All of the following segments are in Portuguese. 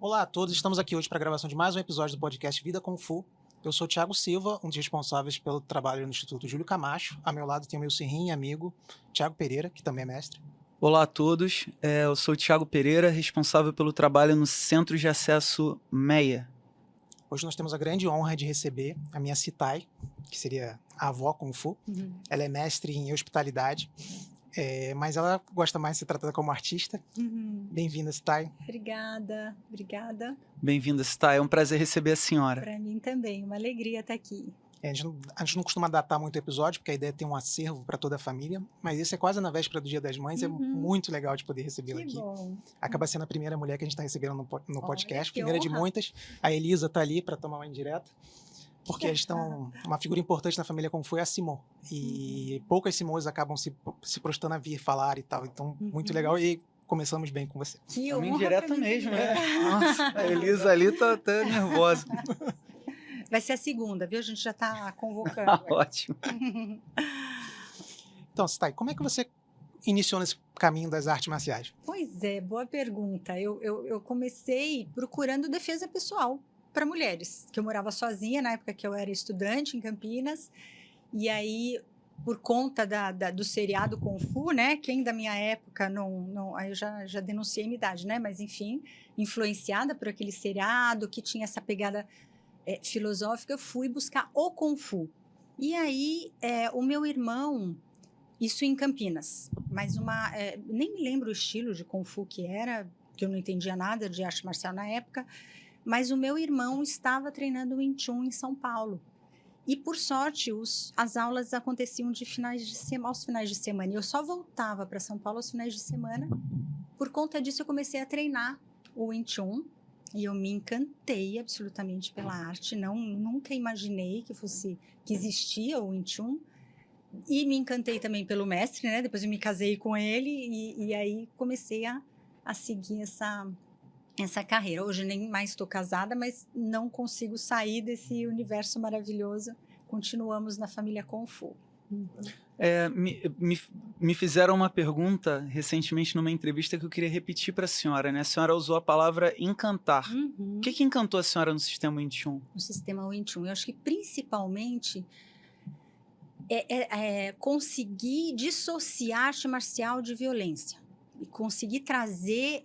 Olá a todos, estamos aqui hoje para a gravação de mais um episódio do podcast Vida Kung Fu. Eu sou o Thiago Silva, um dos responsáveis pelo trabalho no Instituto Júlio Camacho. A meu lado tem o meu sirrim e amigo, Thiago Pereira, que também é mestre. Olá a todos, eu sou o Thiago Pereira, responsável pelo trabalho no Centro de Acesso MEIA. Hoje nós temos a grande honra de receber a minha Citai, que seria a avó Kung Fu. Ela é mestre em hospitalidade, mas ela gosta mais de ser tratada como artista. Bem-vinda, Citai. Obrigada. Bem-vinda, Citai. É um prazer receber a senhora. Para mim também, uma alegria estar aqui. A gente não costuma datar muito o episódio, porque a ideia é ter um acervo para toda a família, mas esse é quase na véspera do Dia das Mães, é muito legal de poder recebê-la aqui. Bom. Acaba sendo a primeira mulher que a gente está recebendo no podcast, que primeira de honra. muitas. A Elisa está ali para tomar uma indireta, porque eles estão... Uma figura importante na família como foi a Simone, e poucas Simones acabam se prostando a vir falar e tal, então muito legal, e começamos bem com você. Que Uma honra indireta pra mim mesmo, também. né? Nossa, a Elisa ali tá até nervosa. Vai ser a segunda, viu? A gente já está convocando. Ótimo. Então, Citai, como é que você iniciou nesse caminho das artes marciais? Pois é, boa pergunta. Eu comecei procurando defesa pessoal para mulheres, que eu morava sozinha na época que eu era estudante em Campinas, e aí, por conta do seriado Kung Fu, né? Quem da minha época não aí eu já denunciei minha idade, né? Mas enfim, influenciada por aquele seriado que tinha essa pegada filosófica, eu fui buscar o Kung Fu. E aí, o meu irmão, isso em Campinas, mas nem me lembro o estilo de Kung Fu que era, que eu não entendia nada de arte marcial na época, mas o meu irmão estava treinando Wing Chun em São Paulo. E, por sorte, as aulas aconteciam aos finais de semana. E eu só voltava para São Paulo aos finais de semana. Por conta disso, eu comecei a treinar o Wing Chun. E eu me encantei absolutamente pela arte. Nunca imaginei que existia o Wing Chun. E me encantei também pelo mestre, né? Depois eu me casei com ele e aí comecei a seguir essa carreira. Hoje nem mais estou casada, mas não consigo sair desse universo maravilhoso. Continuamos na família Kung Fu. Me fizeram uma pergunta recentemente numa entrevista que eu queria repetir para a senhora, né? A senhora usou a palavra encantar. O que encantou a senhora no sistema Wing Chun? No sistema Wing Chun, eu acho que principalmente conseguir dissociar a arte marcial de violência e conseguir trazer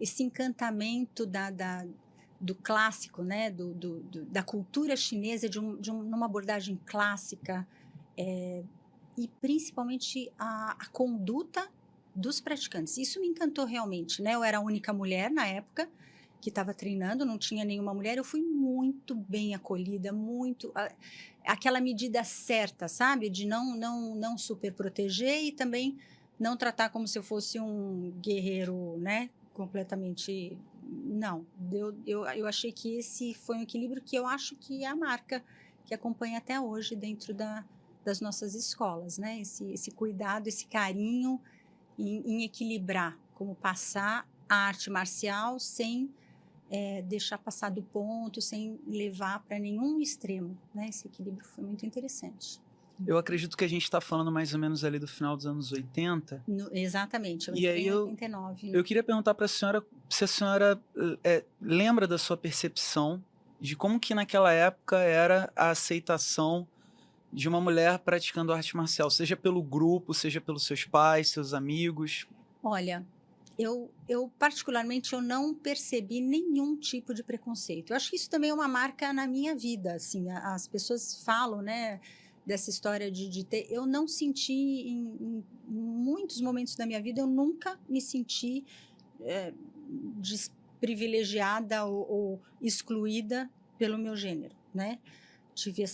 esse encantamento do clássico, né? da cultura chinesa, numa abordagem clássica, e principalmente a conduta dos praticantes. Isso me encantou realmente, né? Eu era a única mulher na época que estava treinando, não tinha nenhuma mulher, eu fui muito bem acolhida, aquela medida certa, sabe? De não super proteger e também não tratar como se eu fosse um guerreiro, né? Completamente, não. Eu achei que esse foi um equilíbrio que eu acho que é a marca que acompanha até hoje dentro das nossas escolas, né? Esse cuidado, esse carinho em equilibrar, como passar a arte marcial sem deixar passar do ponto, sem levar para nenhum extremo, né? Esse equilíbrio foi muito interessante. Eu acredito que a gente está falando mais ou menos ali do final dos anos 80. Exatamente, eu E entrei aí em 89. Eu queria perguntar para a senhora se a senhora lembra da sua percepção de como que naquela época era a aceitação de uma mulher praticando arte marcial, seja pelo grupo, seja pelos seus pais, seus amigos. Olha, eu particularmente eu não percebi nenhum tipo de preconceito. Eu acho que isso também é uma marca na minha vida, assim, as pessoas falam, né, dessa história de ter... Eu não senti, em muitos momentos da minha vida, eu nunca me senti desprivilegiada ou excluída pelo meu gênero, né? Tive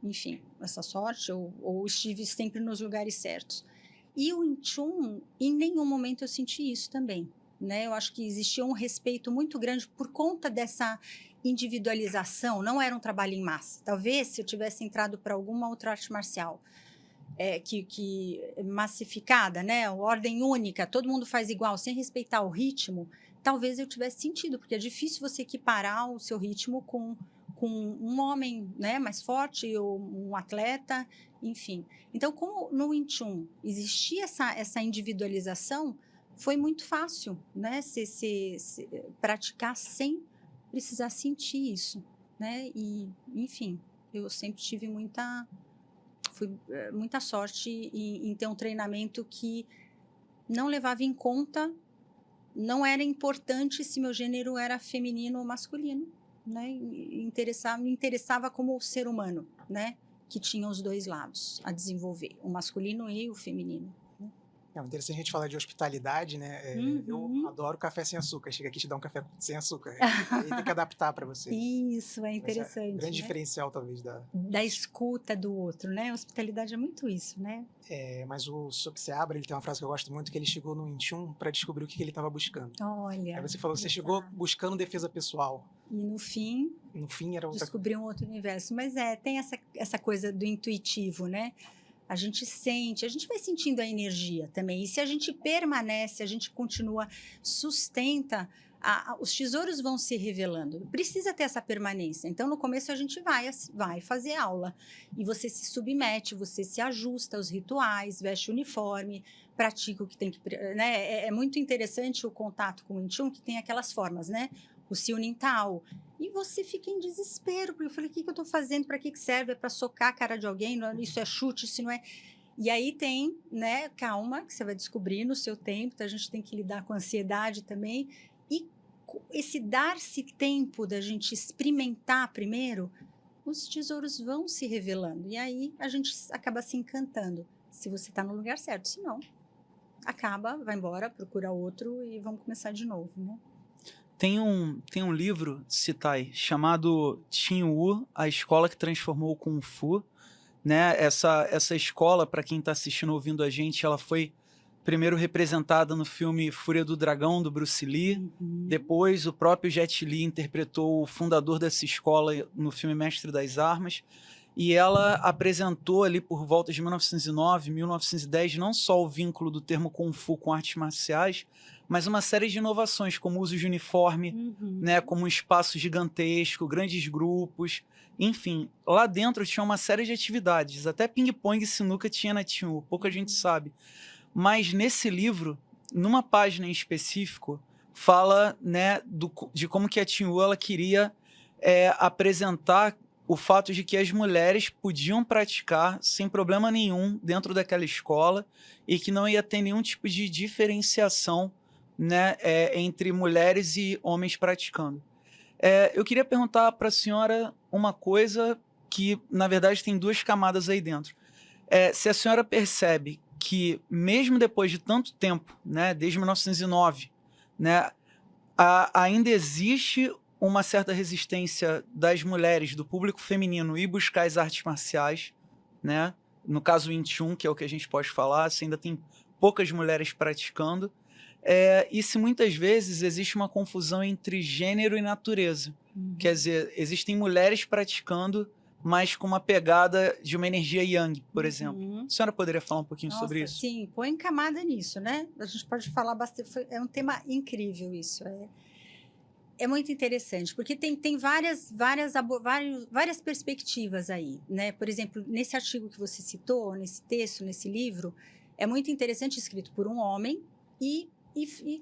enfim, essa sorte, ou estive sempre nos lugares certos. E o Wing Chun, em nenhum momento eu senti isso também, né? Eu acho que existia um respeito muito grande por conta dessa individualização, não era um trabalho em massa. Talvez se eu tivesse entrado para alguma outra arte marcial que massificada, né? Ordem única, todo mundo faz igual, sem respeitar o ritmo, talvez eu tivesse sentido, porque é difícil você equiparar o seu ritmo com um homem, né, mais forte, ou um atleta, enfim. Então, como no Wing Chun existia essa individualização, foi muito fácil, né? Se praticar sem precisar sentir isso, né? E, enfim, eu sempre tive muita sorte em ter um treinamento que não levava em conta, não era importante se meu gênero era feminino ou masculino, né? Me interessava como ser humano, né? Que tinha os dois lados a desenvolver, o masculino e o feminino. É interessante a gente falar de hospitalidade, né? Eu adoro café sem açúcar. Chega aqui e te dá um café sem açúcar. Aí tem que adaptar para você. Isso, é interessante. Esse é o grande né? diferencial, talvez, da escuta do outro, né? A hospitalidade é muito isso, né? Mas o Sob Seabra, ele tem uma frase que eu gosto muito, que ele chegou no Inchum para descobrir o que ele estava buscando. Olha. Aí você falou, você chegou buscando defesa pessoal. E no fim era outra descobrir um outro universo. Mas tem essa coisa do intuitivo, né? A gente sente, a gente vai sentindo a energia também. E se a gente permanece, a gente continua, sustenta, os tesouros vão se revelando. Precisa ter essa permanência. Então, no começo, a gente vai fazer aula. E você se submete, você se ajusta aos rituais, veste o uniforme, pratica o que tem que... Né? É muito interessante o contato com o Inchum, que tem aquelas formas, né? O Sionintal. E você fica em desespero, porque eu falei, o que eu estou fazendo, para que serve? É para socar a cara de alguém? Isso é chute, isso não é... E aí tem, né, calma, que você vai descobrir no seu tempo, então a gente tem que lidar com a ansiedade também, e esse dar-se tempo da gente experimentar primeiro, os tesouros vão se revelando, e aí a gente acaba se encantando, se você está no lugar certo, se não, vai embora, procura outro e vamos começar de novo, né? Tem um livro, Citai, chamado Tim Wu, A Escola que Transformou o Kung Fu. Né? Essa escola, para quem está assistindo ouvindo a gente, ela foi primeiro representada no filme Fúria do Dragão, do Bruce Lee. Depois, o próprio Jet Li interpretou o fundador dessa escola no filme Mestre das Armas. E ela apresentou ali por volta de 1909, 1910, não só o vínculo do termo Kung Fu com artes marciais, mas uma série de inovações, como o uso de uniforme, né, como um espaço gigantesco, grandes grupos. Enfim, lá dentro tinha uma série de atividades, até ping-pong e sinuca tinha na Tim-Wu, pouca gente sabe. Mas nesse livro, numa página em específico, fala, né, de como que a Tim-Wu ela queria apresentar o fato de que as mulheres podiam praticar sem problema nenhum dentro daquela escola e que não ia ter nenhum tipo de diferenciação, né, entre mulheres e homens praticando. Eu queria perguntar para a senhora uma coisa que, na verdade, tem duas camadas aí dentro. Se a senhora percebe que, mesmo depois de tanto tempo, né, desde 1909, né, ainda existe uma certa resistência das mulheres, do público feminino, ir buscar as artes marciais, né? No caso, o Wing Chun, que é o que a gente pode falar, ainda tem poucas mulheres praticando. E se muitas vezes existe uma confusão entre gênero e natureza. Quer dizer, existem mulheres praticando, mas com uma pegada de uma energia yang, por exemplo. A senhora poderia falar um pouquinho sobre isso? Sim, põe camada nisso, né? A gente pode falar bastante, é um tema incrível isso. É muito interessante, porque tem várias perspectivas aí, né? Por exemplo, nesse artigo que você citou, nesse texto, nesse livro, é muito interessante, escrito por um homem e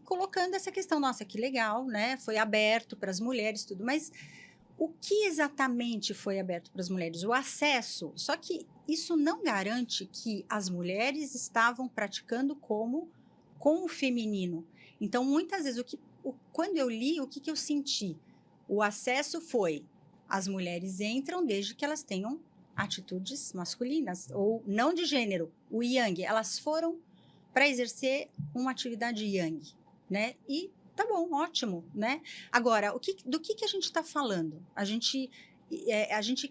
colocando essa questão, nossa, que legal, né? Foi aberto para as mulheres, tudo, mas o que exatamente foi aberto para as mulheres? O acesso, só que isso não garante que as mulheres estavam praticando com o feminino. Então, muitas vezes, quando eu li, o que eu senti? O acesso foi, as mulheres entram desde que elas tenham atitudes masculinas, ou não de gênero, o yang, elas foram para exercer uma atividade yang, né? E tá bom, ótimo, né? Agora, do que a gente está falando? A gente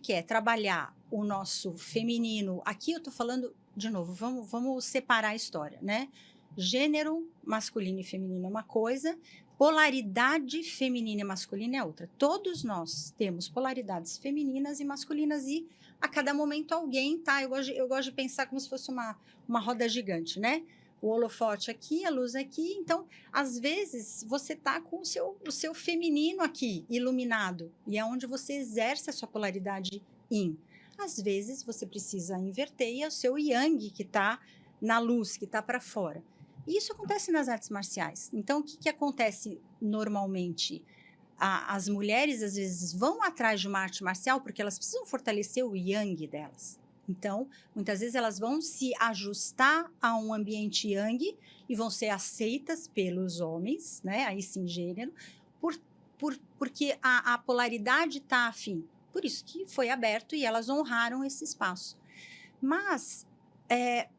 quer trabalhar o nosso feminino. Aqui eu estou falando, de novo, vamos separar a história, né? Gênero masculino e feminino é uma coisa, polaridade feminina e masculina é outra. Todos nós temos polaridades femininas e masculinas e a cada momento alguém, tá? Eu gosto de pensar como se fosse uma roda gigante, né? O holofote aqui, a luz aqui. Então, às vezes, você tá com o seu feminino aqui, iluminado, e é onde você exerce a sua polaridade yin. Às vezes, você precisa inverter e é o seu yang que tá na luz, que tá para fora. E isso acontece nas artes marciais. Então, o que acontece normalmente? As mulheres, às vezes, vão atrás de uma arte marcial porque elas precisam fortalecer o yang delas. Então, muitas vezes elas vão se ajustar a um ambiente yang e vão ser aceitas pelos homens, né? Aí sim, gênero, porque a polaridade está afim. Por isso que foi aberto e elas honraram esse espaço. Mas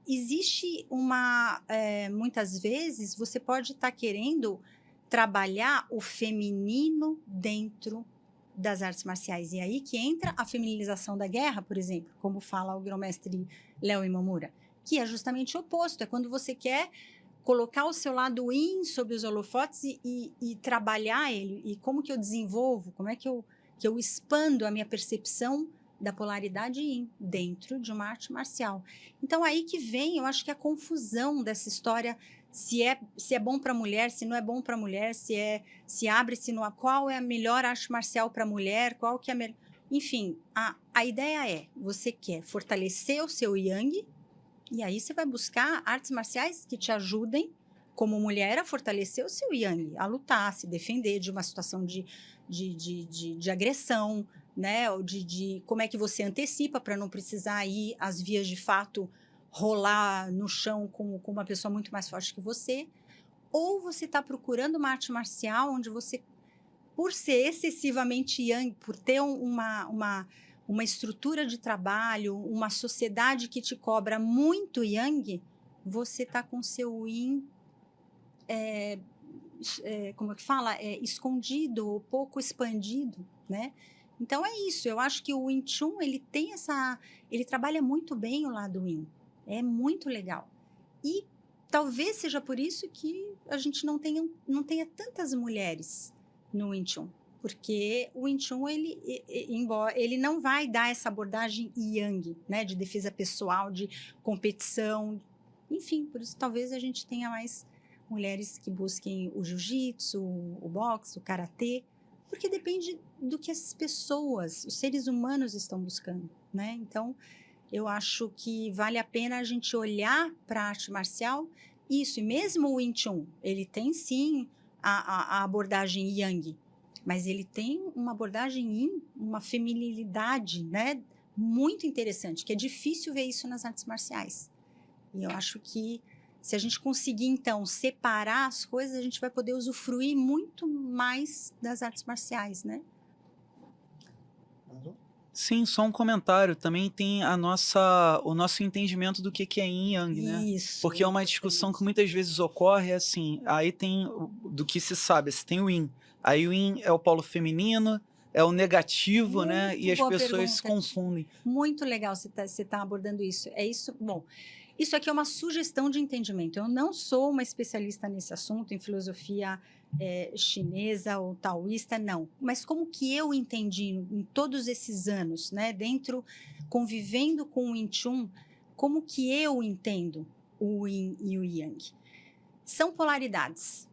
existe muitas vezes você pode estar querendo trabalhar o feminino dentro das artes marciais. E aí que entra a feminilização da guerra, por exemplo, como fala o grão-mestre Léo Imamura, que é justamente o oposto. É quando você quer colocar o seu lado yin sob os holofotes e trabalhar ele. E como que eu desenvolvo, como é que eu expando a minha percepção da polaridade yin dentro de uma arte marcial. Então, aí que vem, eu acho que a confusão dessa história, se é bom para mulher, se não é bom para mulher, se abre, se não, qual é a melhor arte marcial para mulher, qual que é a melhor... Enfim, a ideia é, você quer fortalecer o seu yang, e aí você vai buscar artes marciais que te ajudem, como mulher, a fortalecer o seu yang, a lutar, a se defender de uma situação de agressão, né? Ou de como é que você antecipa para não precisar ir às vias de fato rolar no chão com uma pessoa muito mais forte que você. Ou você está procurando uma arte marcial onde você, por ser excessivamente yang, por ter uma estrutura de trabalho, uma sociedade que te cobra muito yang, você está com seu yin, como é que fala? Escondido ou pouco expandido, né? Então é isso, eu acho que o Wing Chun, ele trabalha muito bem o lado Yin, é muito legal. E talvez seja por isso que a gente não tenha tantas mulheres no Wing Chun, porque o Wing Chun, ele não vai dar essa abordagem yang, né, de defesa pessoal, de competição, enfim, por isso talvez a gente tenha mais mulheres que busquem o jiu-jitsu, o boxe, o karatê, porque depende do que as pessoas, os seres humanos estão buscando, né? Então, eu acho que vale a pena a gente olhar para a arte marcial, isso, e mesmo o Wing Chun, ele tem sim a abordagem yang, mas ele tem uma abordagem yin, uma feminilidade, né? Muito interessante, que é difícil ver isso nas artes marciais. E eu acho que se a gente conseguir, então, separar as coisas, a gente vai poder usufruir muito mais das artes marciais, né? Sim, só um comentário. Também tem o nosso entendimento do que é yin e yang, né? Isso. Porque é uma discussão que muitas vezes ocorre assim, aí tem, do que se sabe, se tem o yin. Aí o yin é o polo feminino, é o negativo, né? E as pessoas se confundem. Muito legal você tá abordando isso. É isso, bom... Isso aqui é uma sugestão de entendimento. Eu não sou uma especialista nesse assunto, em filosofia chinesa ou taoísta, não. Mas como que eu entendi em todos esses anos, né, convivendo com o Wing Chun, como que eu entendo o Yin e o Yang? São polaridades.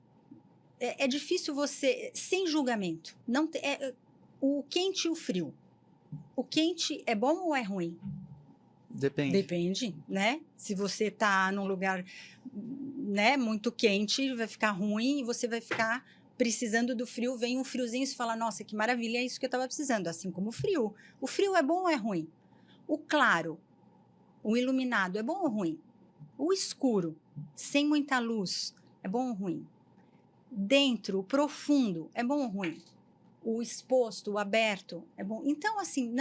É difícil você, sem julgamento, o quente e o frio. O quente é bom ou é ruim? Depende. Depende, né? Se você está num lugar, né, muito quente, vai ficar ruim e você vai ficar precisando do frio. Vem um friozinho e você fala, nossa, que maravilha, é isso que eu estava precisando. Assim como o frio. O frio é bom ou é ruim? O claro, o iluminado, é bom ou ruim? O escuro, sem muita luz, é bom ou ruim? Dentro, o profundo, é bom ou ruim? O exposto, o aberto, é bom. Então, assim,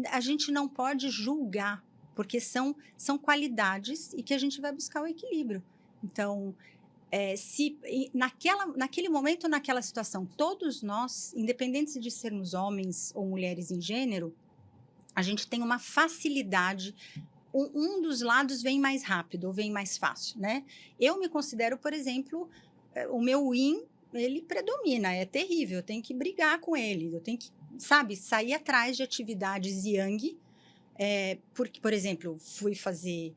a gente não pode julgar, porque são qualidades e que a gente vai buscar o equilíbrio. Então, se naquele momento, naquela situação, todos nós, independente de sermos homens ou mulheres em gênero, a gente tem uma facilidade, um dos lados vem mais rápido ou vem mais fácil, né? Eu me considero, por exemplo, o meu yin, ele predomina, é terrível, eu tenho que brigar com ele, eu tenho que, sabe, sair atrás de atividades yang, porque, por exemplo, fui fazer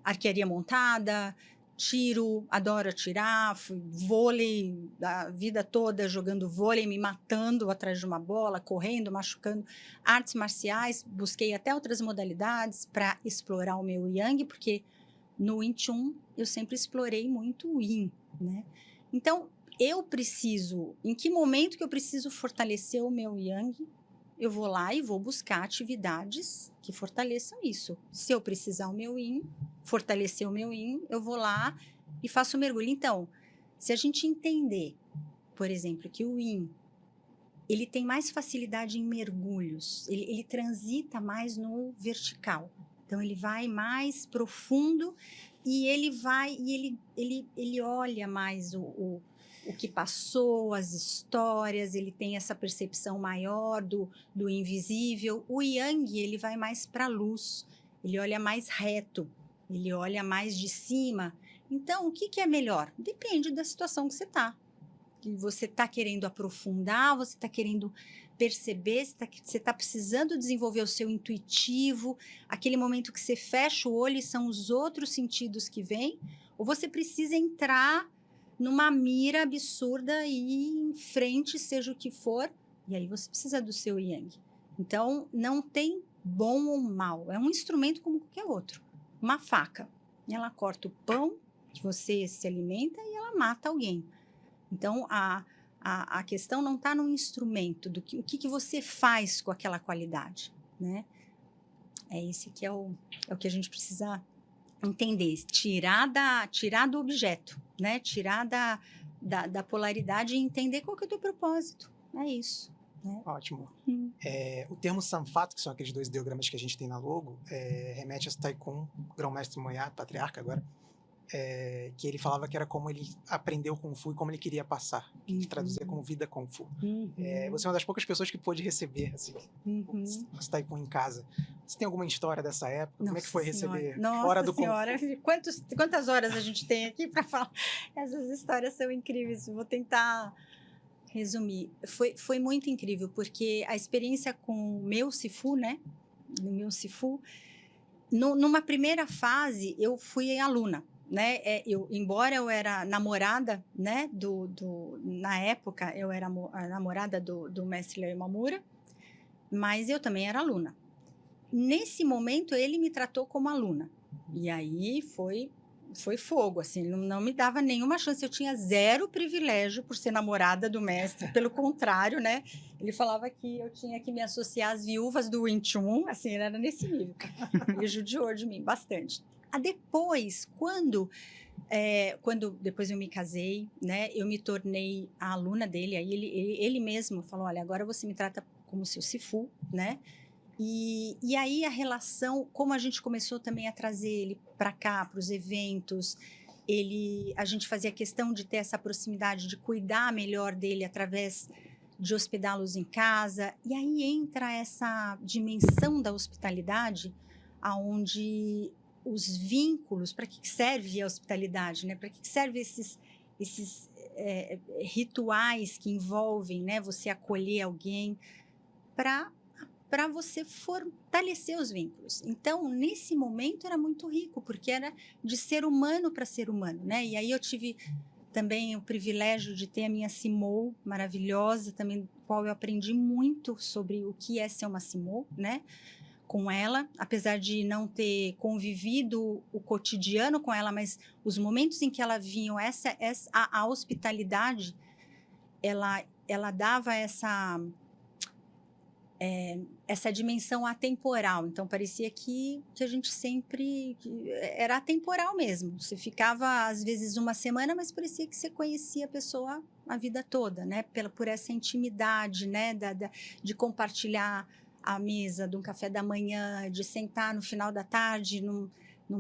arquearia montada, tiro, adoro atirar, fui vôlei a vida toda jogando vôlei, me matando atrás de uma bola, correndo, machucando, artes marciais, busquei até outras modalidades para explorar o meu yang, porque No Wing Chun, eu sempre explorei muito o Yin, né? Então, em que momento que eu preciso fortalecer o meu Yang, eu vou lá e vou buscar atividades que fortaleçam isso. Se eu precisar fortalecer o meu Yin, eu vou lá e faço o mergulho. Então, se a gente entender, por exemplo, que o Yin, ele tem mais facilidade em mergulhos, ele transita mais no vertical. Então, ele vai mais profundo e ele olha mais o que passou, as histórias, ele tem essa percepção maior do invisível. O Yang, ele vai mais para a luz, ele olha mais reto, ele olha mais de cima. Então, o que é melhor? Depende da situação que você está. Que você está querendo aprofundar, você está querendo perceber, você está precisando desenvolver o seu intuitivo, aquele momento que você fecha o olho e são os outros sentidos que vêm, ou você precisa entrar numa mira absurda e ir em frente, seja o que for, e aí você precisa do seu Yang. Então, não tem bom ou mal, é um instrumento como qualquer outro. Uma faca, ela corta o pão que você se alimenta e ela mata alguém. Então, a questão não está no instrumento, o que você faz com aquela qualidade, né? É esse que é o que a gente precisa entender, tirar do objeto, né? Tirar da polaridade e entender qual que é o teu propósito. É isso. Né? Ótimo. O termo Sanfato, que são aqueles 2 ideogramas que a gente tem na logo, remete a Taikun, grão-mestre Moyá, patriarca agora, que ele falava que era como ele aprendeu Kung Fu e como ele queria passar, que ele traduzia como vida Kung Fu. Você é uma das poucas pessoas que pôde receber assim, os Taikun em casa. Você tem alguma história dessa época? Como é que foi receber fora do Kung Fu? Quantas horas a gente tem aqui para falar? Essas histórias são incríveis. Vou tentar resumir. Foi muito incrível, porque a experiência com o meu Sifu, né? No meu Sifu, numa primeira fase, eu fui aluna. Né? Embora eu era namorada, né, na época eu era a namorada do mestre Leo Imamura, mas eu também era aluna. Nesse momento ele me tratou como aluna e aí foi fogo, assim, não me dava nenhuma chance, eu tinha 0 privilégio por ser namorada do mestre, pelo contrário, né, ele falava que eu tinha que me associar às viúvas do Wing Chun, assim, era nesse nível, ele judiou de mim bastante. Depois, quando depois eu me casei, né, eu me tornei a aluna dele, aí ele mesmo falou, olha, agora você me trata como seu Sifu, né, e aí a relação, como a gente começou também a trazer ele para cá, para os eventos, a gente fazia questão de ter essa proximidade, de cuidar melhor dele através de hospedá-los em casa, e aí entra essa dimensão da hospitalidade, aonde os vínculos, para que serve a hospitalidade, né? Para que serve esses rituais que envolvem, né? Você acolher alguém para você fortalecer os vínculos. Então, nesse momento era muito rico, porque era de ser humano para ser humano, né? E aí eu tive também o privilégio de ter a minha Simou maravilhosa, também qual eu aprendi muito sobre o que é ser uma Simou, né? Com ela, apesar de não ter convivido o cotidiano com ela, mas os momentos em que ela vinha, a hospitalidade, ela dava essa dimensão atemporal. Então, parecia que a gente sempre era atemporal mesmo. Você ficava, às vezes, uma semana, mas parecia que você conhecia a pessoa a vida toda, né? Por essa intimidade, né? De compartilhar a mesa de um café da manhã, de sentar no final da tarde num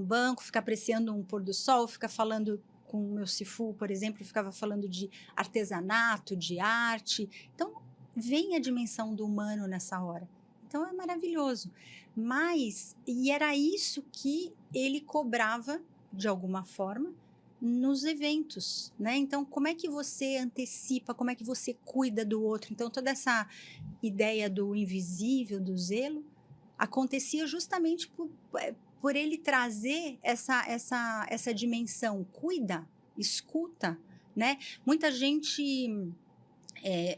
banco, ficar apreciando um pôr do sol, ficar falando com o meu Sifu, por exemplo, ficava falando de artesanato, de arte. Então, vem a dimensão do humano nessa hora. Então, é maravilhoso. E era isso que ele cobrava, de alguma forma, nos eventos, né? Então, como é que você antecipa, como é que você cuida do outro? Então, toda essa ideia do invisível, do zelo, acontecia justamente por ele trazer essa dimensão. Cuida, escuta, né? Muita gente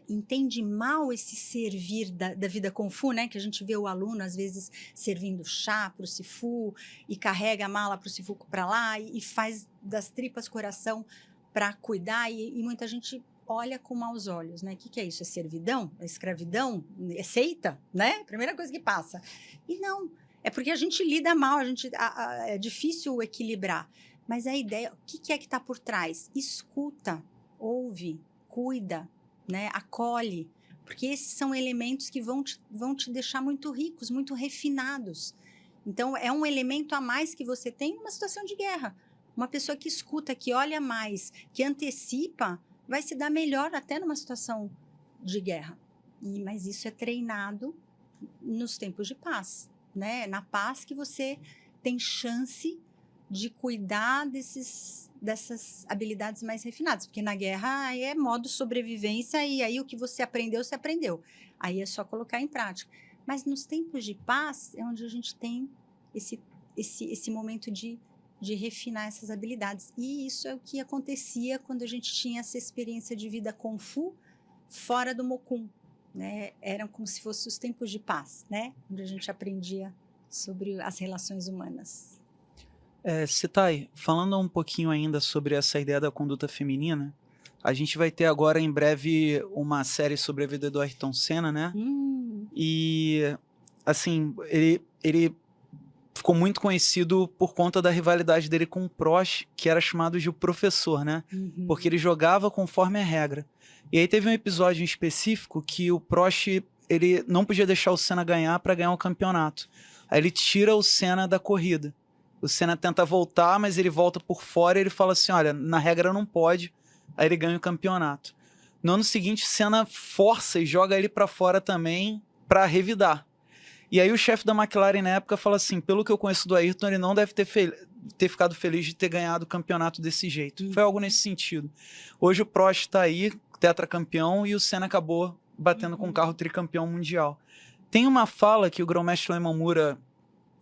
entende mal esse servir da vida Kung Fu, né? Que a gente vê o aluno, às vezes, servindo chá para o Sifu e carrega a mala para o Sifu para lá e faz das tripas coração para cuidar e muita gente olha com maus olhos, né? O que é isso? É servidão? É escravidão? É seita? Né? Primeira coisa que passa. E não, é porque a gente lida mal, é difícil equilibrar. Mas a ideia, o que é que está por trás? Escuta, ouve, cuida, né? Acolhe, porque esses são elementos que vão te deixar muito ricos, muito refinados. Então, é um elemento a mais que você tem numa situação de guerra. Uma pessoa que escuta, que olha mais, que antecipa, vai se dar melhor até numa situação de guerra. Mas isso é treinado nos tempos de paz, né? Na paz que você tem chance de cuidar dessas habilidades mais refinadas, porque na guerra aí é modo sobrevivência e aí o que você aprendeu, você aprendeu. Aí é só colocar em prática. Mas nos tempos de paz é onde a gente tem esse momento de refinar essas habilidades. E isso é o que acontecia quando a gente tinha essa experiência de vida Kung Fu fora do Mokun, né? Eram como se fossem os tempos de paz, né? Onde a gente aprendia sobre as relações humanas. Citai, falando um pouquinho ainda sobre essa ideia da conduta feminina, a gente vai ter agora em breve uma série sobre a vida do Ayrton Senna, né? E, assim, ele ficou muito conhecido por conta da rivalidade dele com o Prost, que era chamado de o professor, né? Porque ele jogava conforme a regra. E aí teve um episódio em específico que o Prost, ele não podia deixar o Senna ganhar para ganhar o campeonato. Aí ele tira o Senna da corrida. O Senna tenta voltar, mas ele volta por fora e ele fala assim, olha, na regra não pode. Aí ele ganha o campeonato. No ano seguinte, Senna força e joga ele para fora também para revidar. E aí o chefe da McLaren na época fala assim, pelo que eu conheço do Ayrton, ele não deve ter ficado feliz de ter ganhado o campeonato desse jeito. Foi algo nesse sentido. Hoje o Prost está aí, tetracampeão, e o Senna acabou batendo com o carro tricampeão mundial. Tem uma fala que o grão-mestre Imamura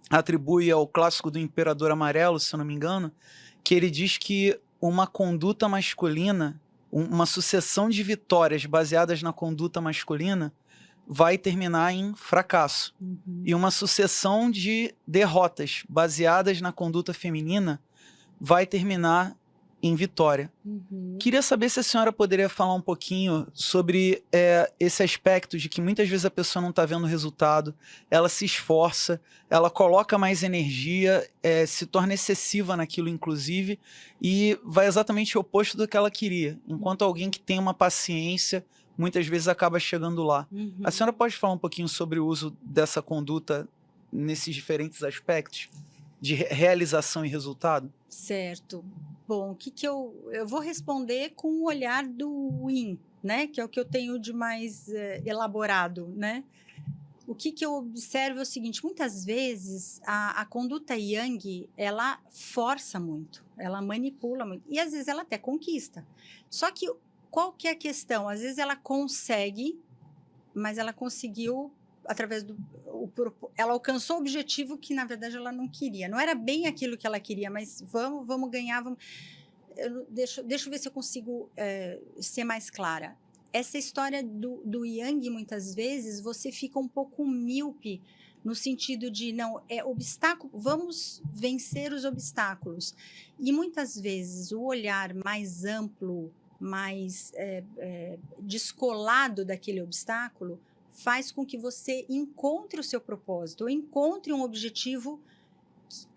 atribui ao clássico do Imperador Amarelo, se eu não me engano, que ele diz que uma conduta masculina, uma sucessão de vitórias baseadas na conduta masculina vai terminar em fracasso. E uma sucessão de derrotas baseadas na conduta feminina vai terminar em vitória. Queria saber se a senhora poderia falar um pouquinho sobre esse aspecto de que muitas vezes a pessoa não está vendo o resultado, ela se esforça, ela coloca mais energia, se torna excessiva naquilo, inclusive, e vai exatamente o oposto do que ela queria. Enquanto alguém que tem uma paciência, muitas vezes acaba chegando lá. A senhora pode falar um pouquinho sobre o uso dessa conduta nesses diferentes aspectos de realização e resultado? Certo. Bom, o que eu vou responder com o olhar do Yin, né? Que é o que eu tenho de mais elaborado, né? O que eu observo é o seguinte, muitas vezes a conduta Yang, ela força muito, ela manipula muito, e às vezes ela até conquista. Só que qual que é a questão? Às vezes ela consegue, mas ela conseguiu através ela alcançou o objetivo que na verdade ela não queria. Não era bem aquilo que ela queria, mas vamos ganhar, deixa eu ver se eu consigo ser mais clara. Essa história do Yang, muitas vezes, você fica um pouco míope no sentido de, não, obstáculo, vamos vencer os obstáculos. E muitas vezes o olhar mais amplo, mais descolado daquele obstáculo, faz com que você encontre o seu propósito, ou encontre um objetivo,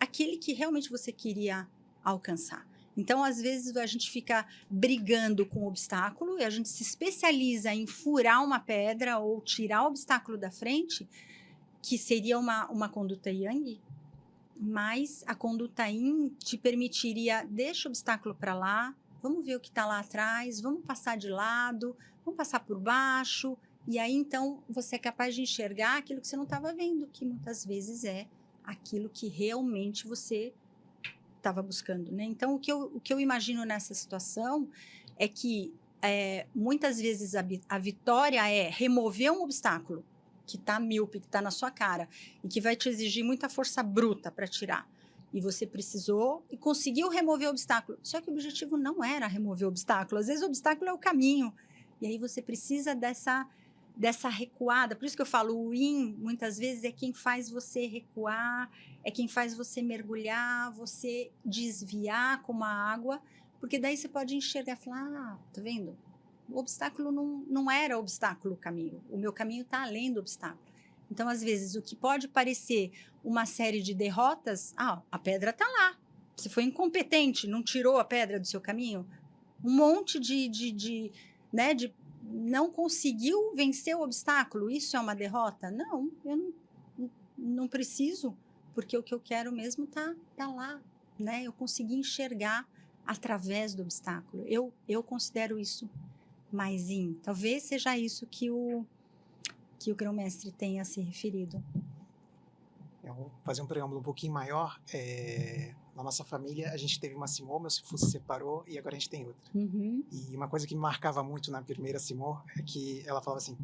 aquele que realmente você queria alcançar. Então, às vezes, a gente fica brigando com o obstáculo e a gente se especializa em furar uma pedra ou tirar o obstáculo da frente, que seria uma conduta Yang, mas a conduta Yin te permitiria, deixa o obstáculo para lá, vamos ver o que está lá atrás, vamos passar de lado, vamos passar por baixo, e aí, então, você é capaz de enxergar aquilo que você não estava vendo, que muitas vezes é aquilo que realmente você estava buscando, né? Então, o que eu imagino nessa situação é que muitas vezes a vitória é remover um obstáculo que está míope, que está na sua cara e que vai te exigir muita força bruta para tirar. E você precisou e conseguiu remover o obstáculo. Só que o objetivo não era remover o obstáculo. Às vezes o obstáculo é o caminho. E aí você precisa dessa recuada. Por isso que eu falo, o yin, muitas vezes, é quem faz você recuar, é quem faz você mergulhar, você desviar como a água, porque daí você pode enxergar e falar, tá vendo? O obstáculo não era obstáculo o caminho. O meu caminho está além do obstáculo. Então, às vezes, o que pode parecer uma série de derrotas, a pedra está lá. Você foi incompetente, não tirou a pedra do seu caminho. Um monte de não conseguiu vencer o obstáculo. Isso é uma derrota? Não, eu não preciso, porque o que eu quero mesmo tá lá, né? Eu consegui enxergar através do obstáculo. Eu considero isso mais yin. Talvez seja isso que o grão-mestre tenha se referido. Eu vou fazer um preâmbulo um pouquinho maior. Na nossa família, a gente teve uma Simô, meu Sifu se separou e agora a gente tem outra. Uhum. E uma coisa que me marcava muito na primeira Simô é que ela falava assim,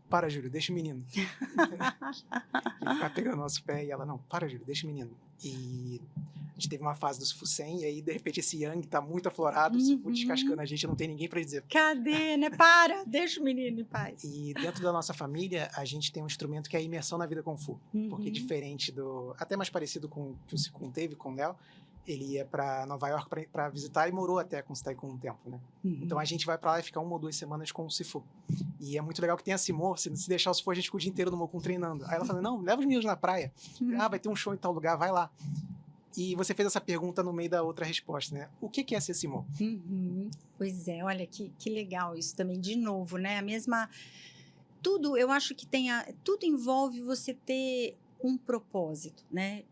para, Júlio, deixa o menino. Ele ficava pegando o nosso pé e ela, não, para, Júlio, deixa o menino. E a gente teve uma fase do Sifu Sen, e aí, de repente, esse Yang tá muito aflorado, o Sifu descascando a gente, não tem ninguém pra dizer. Cadê, né? Para, deixa o menino em paz. E dentro da nossa família, a gente tem um instrumento que é a imersão na vida Kung Fu. Porque diferente até mais parecido com o que o Sikun teve com o Léo, ele ia pra Nova York pra visitar e morou até com o Taekwondo um tempo, né? Então a gente vai pra lá e fica 1 ou 2 semanas com o Sifu. E é muito legal que tem a Simô, se deixar o Sifu, a gente fica o dia inteiro no Mokun treinando. Aí ela fala, não, leva os meninos na praia. Vai ter um show em tal lugar, vai lá. E você fez essa pergunta no meio da outra resposta, né? O que é ser Simô? Pois é, olha que legal isso também, de novo, né? A mesma... Tudo, eu acho que tudo envolve você ter um propósito, né?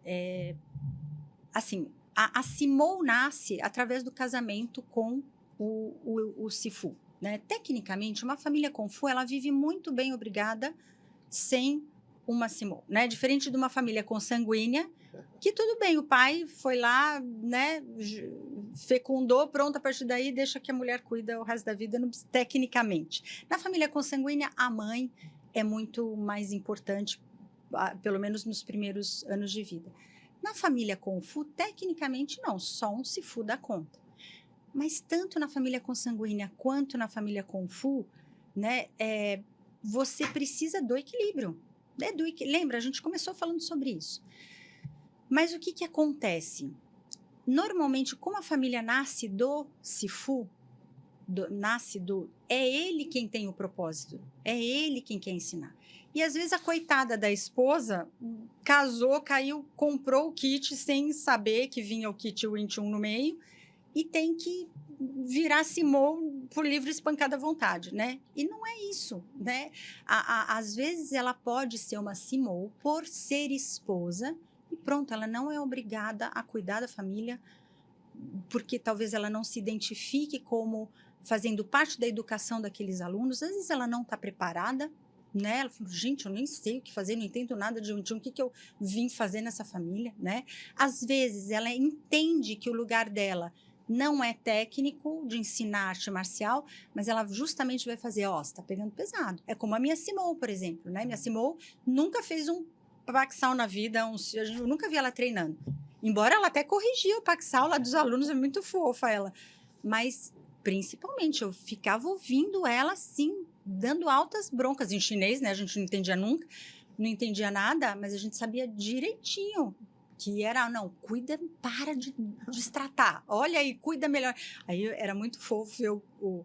Assim, a Simô nasce através do casamento com o Sifu, né? Tecnicamente, uma família Kung Fu, ela vive muito bem, obrigada, sem uma Simô, né? Diferente de uma família consanguínea, que tudo bem, o pai foi lá, né, fecundou, pronto, a partir daí deixa que a mulher cuida o resto da vida, tecnicamente. Na família consanguínea, a mãe é muito mais importante, pelo menos nos primeiros anos de vida. Na família Kung Fu, tecnicamente não, só um Sifu dá conta. Mas tanto na família consanguínea quanto na família Kung Fu, né, você precisa do equilíbrio. Lembra, a gente começou falando sobre isso. Mas o que acontece? Normalmente, como a família nasce do Sifu, é ele quem tem o propósito, é ele quem quer ensinar. E às vezes a coitada da esposa casou, caiu, comprou o kit sem saber que vinha o kit Wing Chun no meio e tem que virar Simô por livre espancada à vontade, né? E não é isso, né? Às vezes ela pode ser uma Simô por ser esposa e pronto, ela não é obrigada a cuidar da família porque talvez ela não se identifique como fazendo parte da educação daqueles alunos. Às vezes ela não está preparada, né? Ela fala, gente, eu nem sei o que fazer, não entendo nada de o que eu vim fazer nessa família, né? Às vezes ela entende que o lugar dela não é técnico de ensinar arte marcial, mas ela justamente vai fazer, você tá pegando pesado. É como a minha Simô, por exemplo, né? Minha Simô nunca fez um Paksal na vida, eu nunca vi ela treinando. Embora ela até corrigia o Paksal lá dos alunos, é muito fofa ela. Mas, principalmente, eu ficava ouvindo ela, assim, dando altas broncas em chinês, né? A gente não entendia nunca, não entendia nada, mas a gente sabia direitinho que era, não, cuida, para de destratar. Olha aí, cuida melhor. Aí era muito fofo ver o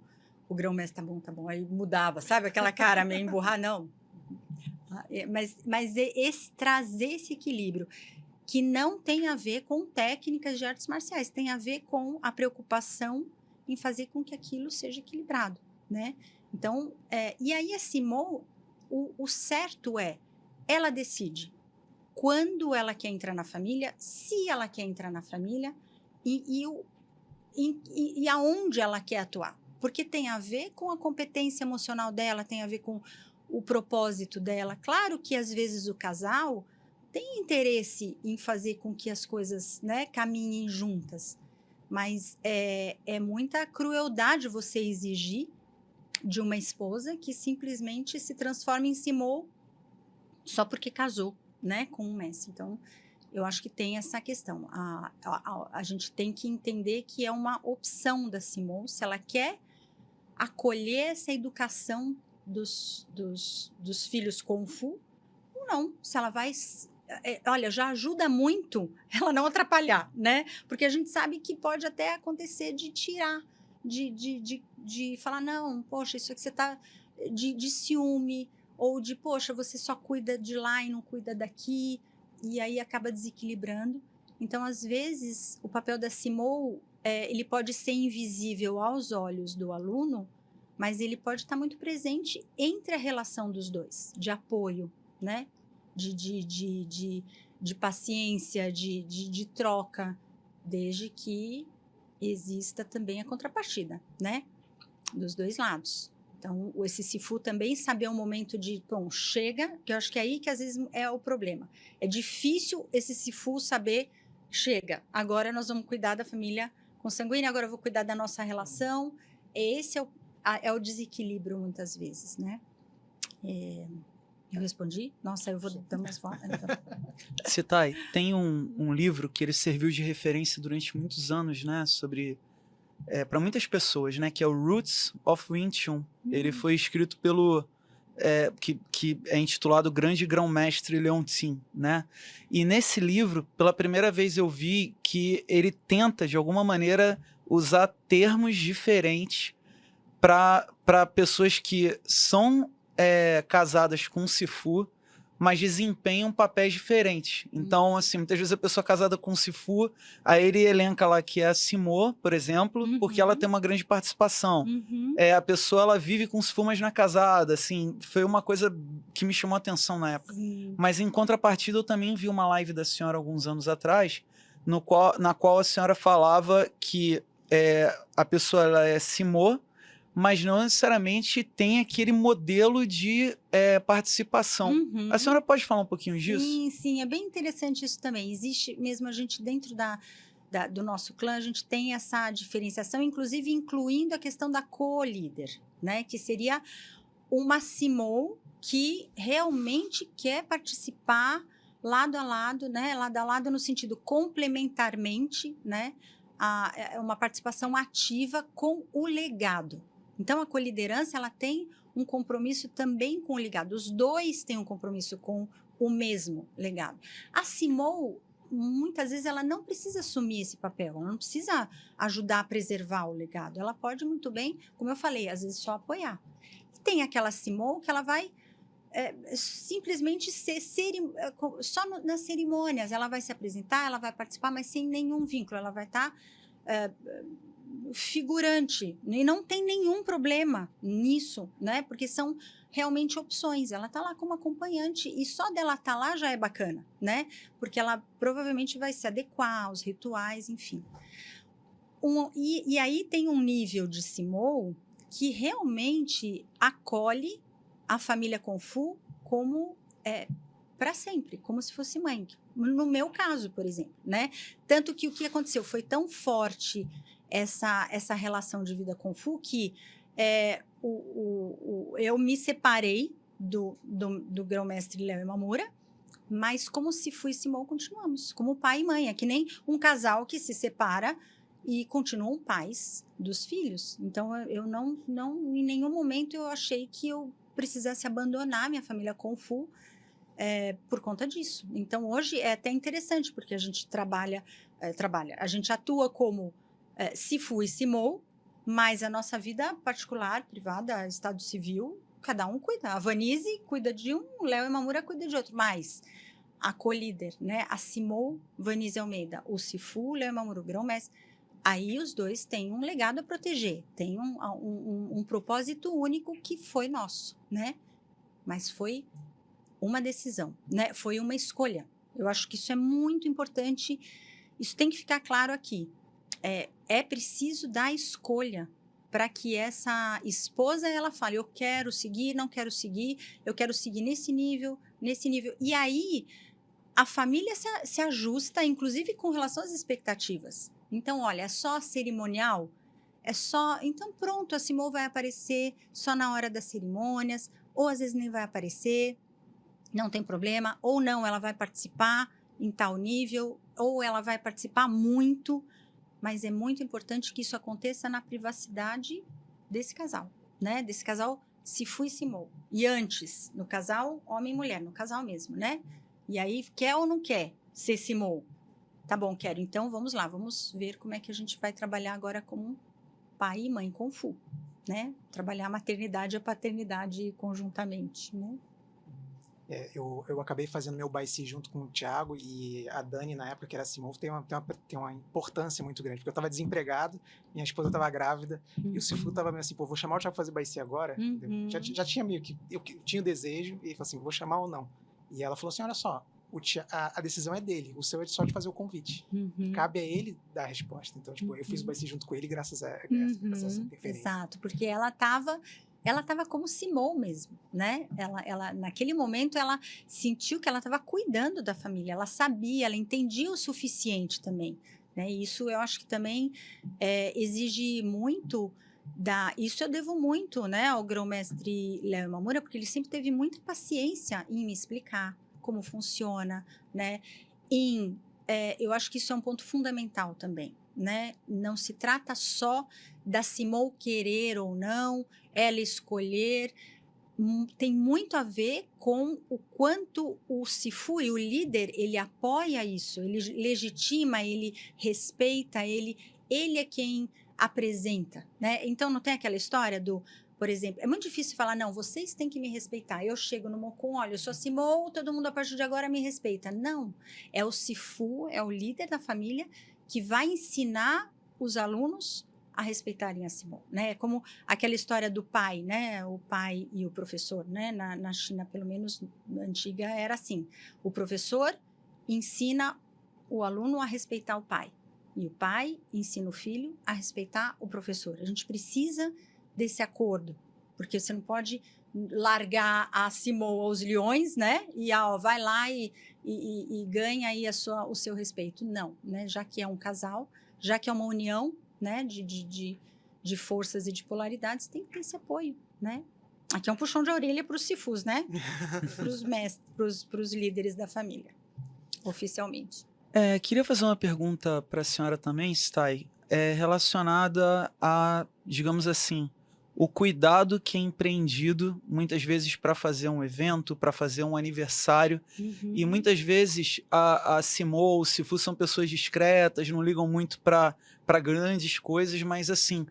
grão-mestre, tá bom. Aí mudava, sabe? Aquela cara meio emburrada, não. Mas trazer esse equilíbrio que não tem a ver com técnicas de artes marciais, tem a ver com a preocupação em fazer com que aquilo seja equilibrado, né? Então, e aí a Simô, o certo ela decide quando ela quer entrar na família, se ela quer entrar na família e aonde ela quer atuar, porque tem a ver com a competência emocional dela, tem a ver com o propósito dela. Claro que às vezes o casal tem interesse em fazer com que as coisas, né, caminhem juntas, mas é muita crueldade você exigir de uma esposa que simplesmente se transforma em Simô só porque casou, né, com um mestre. Então, eu acho que tem essa questão. A gente tem que entender que é uma opção da Simô, se ela quer acolher essa educação dos filhos Kung Fu, ou não. Se ela vai... olha, já ajuda muito ela não atrapalhar, né? Porque a gente sabe que pode até acontecer de tirar, de falar, não, poxa, isso aqui você tá... De ciúme, ou de, poxa, você só cuida de lá e não cuida daqui, e aí acaba desequilibrando. Então, às vezes, o papel da Simone, ele pode ser invisível aos olhos do aluno, mas ele pode estar muito presente entre a relação dos dois, de apoio, né? De paciência, de troca, desde que exista também a contrapartida, né? Dos dois lados. Então, esse Sifu também saber o momento de, bom, chega, que eu acho que é aí que às vezes é o problema. É difícil esse Sifu saber, chega, agora nós vamos cuidar da família consanguínea, agora eu vou cuidar da nossa relação. Esse é o desequilíbrio muitas vezes, né? Eu respondi? Nossa, eu vou dar mais fora. Então. Citai, tem um livro que ele serviu de referência durante muitos anos, né? Sobre... para muitas pessoas, né? Que é o Roots of Wing Chun. Ele foi escrito pelo... que é intitulado Grande Grão-Mestre Leon Tsin, né? E nesse livro, pela primeira vez eu vi que ele tenta, de alguma maneira, usar termos diferentes para pessoas que são casadas com Sifu, mas desempenham papéis diferentes. Então, assim, muitas vezes a pessoa é casada com Sifu, aí ele elenca lá que é a Simo, por exemplo, porque ela tem uma grande participação. A pessoa, ela vive com Sifu, mas não é casada, assim, foi uma coisa que me chamou a atenção na época. Sim. Mas, em contrapartida, eu também vi uma live da senhora alguns anos atrás, na qual a senhora falava que a pessoa ela é Simo, mas não necessariamente tem aquele modelo de participação. A senhora pode falar um pouquinho disso? Sim, sim, é bem interessante isso também. Existe mesmo a gente dentro do nosso clã, a gente tem essa diferenciação, inclusive incluindo a questão da co-líder, né? Que seria uma Simone que realmente quer participar lado a lado, né? Lado a lado no sentido complementarmente, né? Uma participação ativa com o legado. Então, a coliderança, ela tem um compromisso também com o legado. Os dois têm um compromisso com o mesmo legado. A Simone, muitas vezes, ela não precisa assumir esse papel, ela não precisa ajudar a preservar o legado. Ela pode muito bem, como eu falei, às vezes só apoiar. E tem aquela Simone que ela vai simplesmente só nas cerimônias. Ela vai se apresentar, ela vai participar, mas sem nenhum vínculo. Ela vai estar... figurante, e não tem nenhum problema nisso, né? Porque são realmente opções. Ela tá lá como acompanhante e só dela tá lá já é bacana, né? Porque ela provavelmente vai se adequar aos rituais, enfim. E aí tem um nível de Simone que realmente acolhe a família Kung Fu como para sempre, como se fosse mãe. No meu caso, por exemplo, né? Tanto que o que aconteceu foi tão forte essa relação de vida Kung Fu que eu me separei do grão-mestre Léo Imamura, mas como se fui Simone, continuamos, como pai e mãe. É que nem um casal que se separa e continuam pais dos filhos. Então, eu não em nenhum momento eu achei que eu precisasse abandonar minha família Kung Fu por conta disso. Então, hoje é até interessante, porque a gente a gente atua como Sifu e Simone, mas a nossa vida particular, privada, estado civil, cada um cuida. A Vanise cuida de um, o Léo Imamura cuida de outro, mas a co-líder, né? A Simone Vanise Almeida, o Sifu, o Léo Imamura, o grão-mestre, aí os dois têm um legado a proteger, tem um propósito único que foi nosso, né? Mas foi uma decisão, né? Foi uma escolha. Eu acho que isso é muito importante, isso tem que ficar claro aqui. É preciso dar escolha para que essa esposa ela fale, eu quero seguir, não quero seguir, eu quero seguir nesse nível. E aí a família se ajusta, inclusive com relação às expectativas. Então, olha, é só cerimonial, então pronto, a Simone vai aparecer só na hora das cerimônias, ou às vezes nem vai aparecer, não tem problema, ou não, ela vai participar em tal nível, ou ela vai participar muito. Mas é muito importante que isso aconteça na privacidade desse casal, né? Desse casal Sifu e Simô. E antes, no casal homem e mulher, no casal mesmo, né? E aí, quer ou não quer ser Simô? Tá bom, quero. Então, vamos lá, vamos ver como é que a gente vai trabalhar agora como pai e mãe Kung Fu, né? Trabalhar a maternidade e a paternidade conjuntamente, né? Eu acabei fazendo meu Baici junto com o Thiago e a Dani, na época, que era Simon, tem uma importância muito grande, porque eu estava desempregado, minha esposa estava grávida, e o Sifu estava meio assim, pô, vou chamar o Thiago pra fazer Baici agora? Já tinha meio que, eu tinha o desejo, e falei assim, vou chamar ou não? E ela falou assim, olha só, a decisão é dele, o seu é só de fazer o convite. Cabe a ele dar a resposta. Então, tipo, eu fiz o Baici junto com ele graças a essa interferência. Exato, porque ela estava como Simone mesmo, né? Ela, naquele momento, ela sentiu que ela estava cuidando da família, ela sabia, ela entendia o suficiente também, né? E isso eu acho que também exige muito isso eu devo muito, né, ao grão-mestre Léo Imamura, porque ele sempre teve muita paciência em me explicar como funciona, né? Eu acho que isso é um ponto fundamental também, né? Não se trata só da Simone querer ou não, ela escolher, tem muito a ver com o quanto o Sifu e o líder, ele apoia isso, ele legitima, ele respeita, ele é quem apresenta, né? Então, não tem aquela história por exemplo, é muito difícil falar, não, vocês têm que me respeitar. Eu chego no Mocon, olha, eu sou a Simone, todo mundo a partir de agora me respeita. Não, é o Sifu, é o líder da família que vai ensinar os alunos a respeitarem a Simone, né? É como aquela história do pai, né? O pai e o professor, né? Na China, pelo menos na antiga, era assim. O professor ensina o aluno a respeitar o pai. E o pai ensina o filho a respeitar o professor. A gente precisa desse acordo, porque você não pode largar a Simone aos leões, né? E vai lá e ganha aí o seu respeito. Não, né? Já que é um casal, já que é uma união, né? De forças e de polaridades, tem que ter esse apoio, né? Aqui é um puxão de orelha para os Sifus, né? Para os mestres, para os líderes da família, oficialmente. Queria fazer uma pergunta para a senhora também, Stai, relacionada a, digamos assim, o cuidado que é empreendido muitas vezes para fazer um evento, para fazer um aniversário, e muitas vezes a Simone ou o Sifu são pessoas discretas, não ligam muito para grandes coisas, mas assim,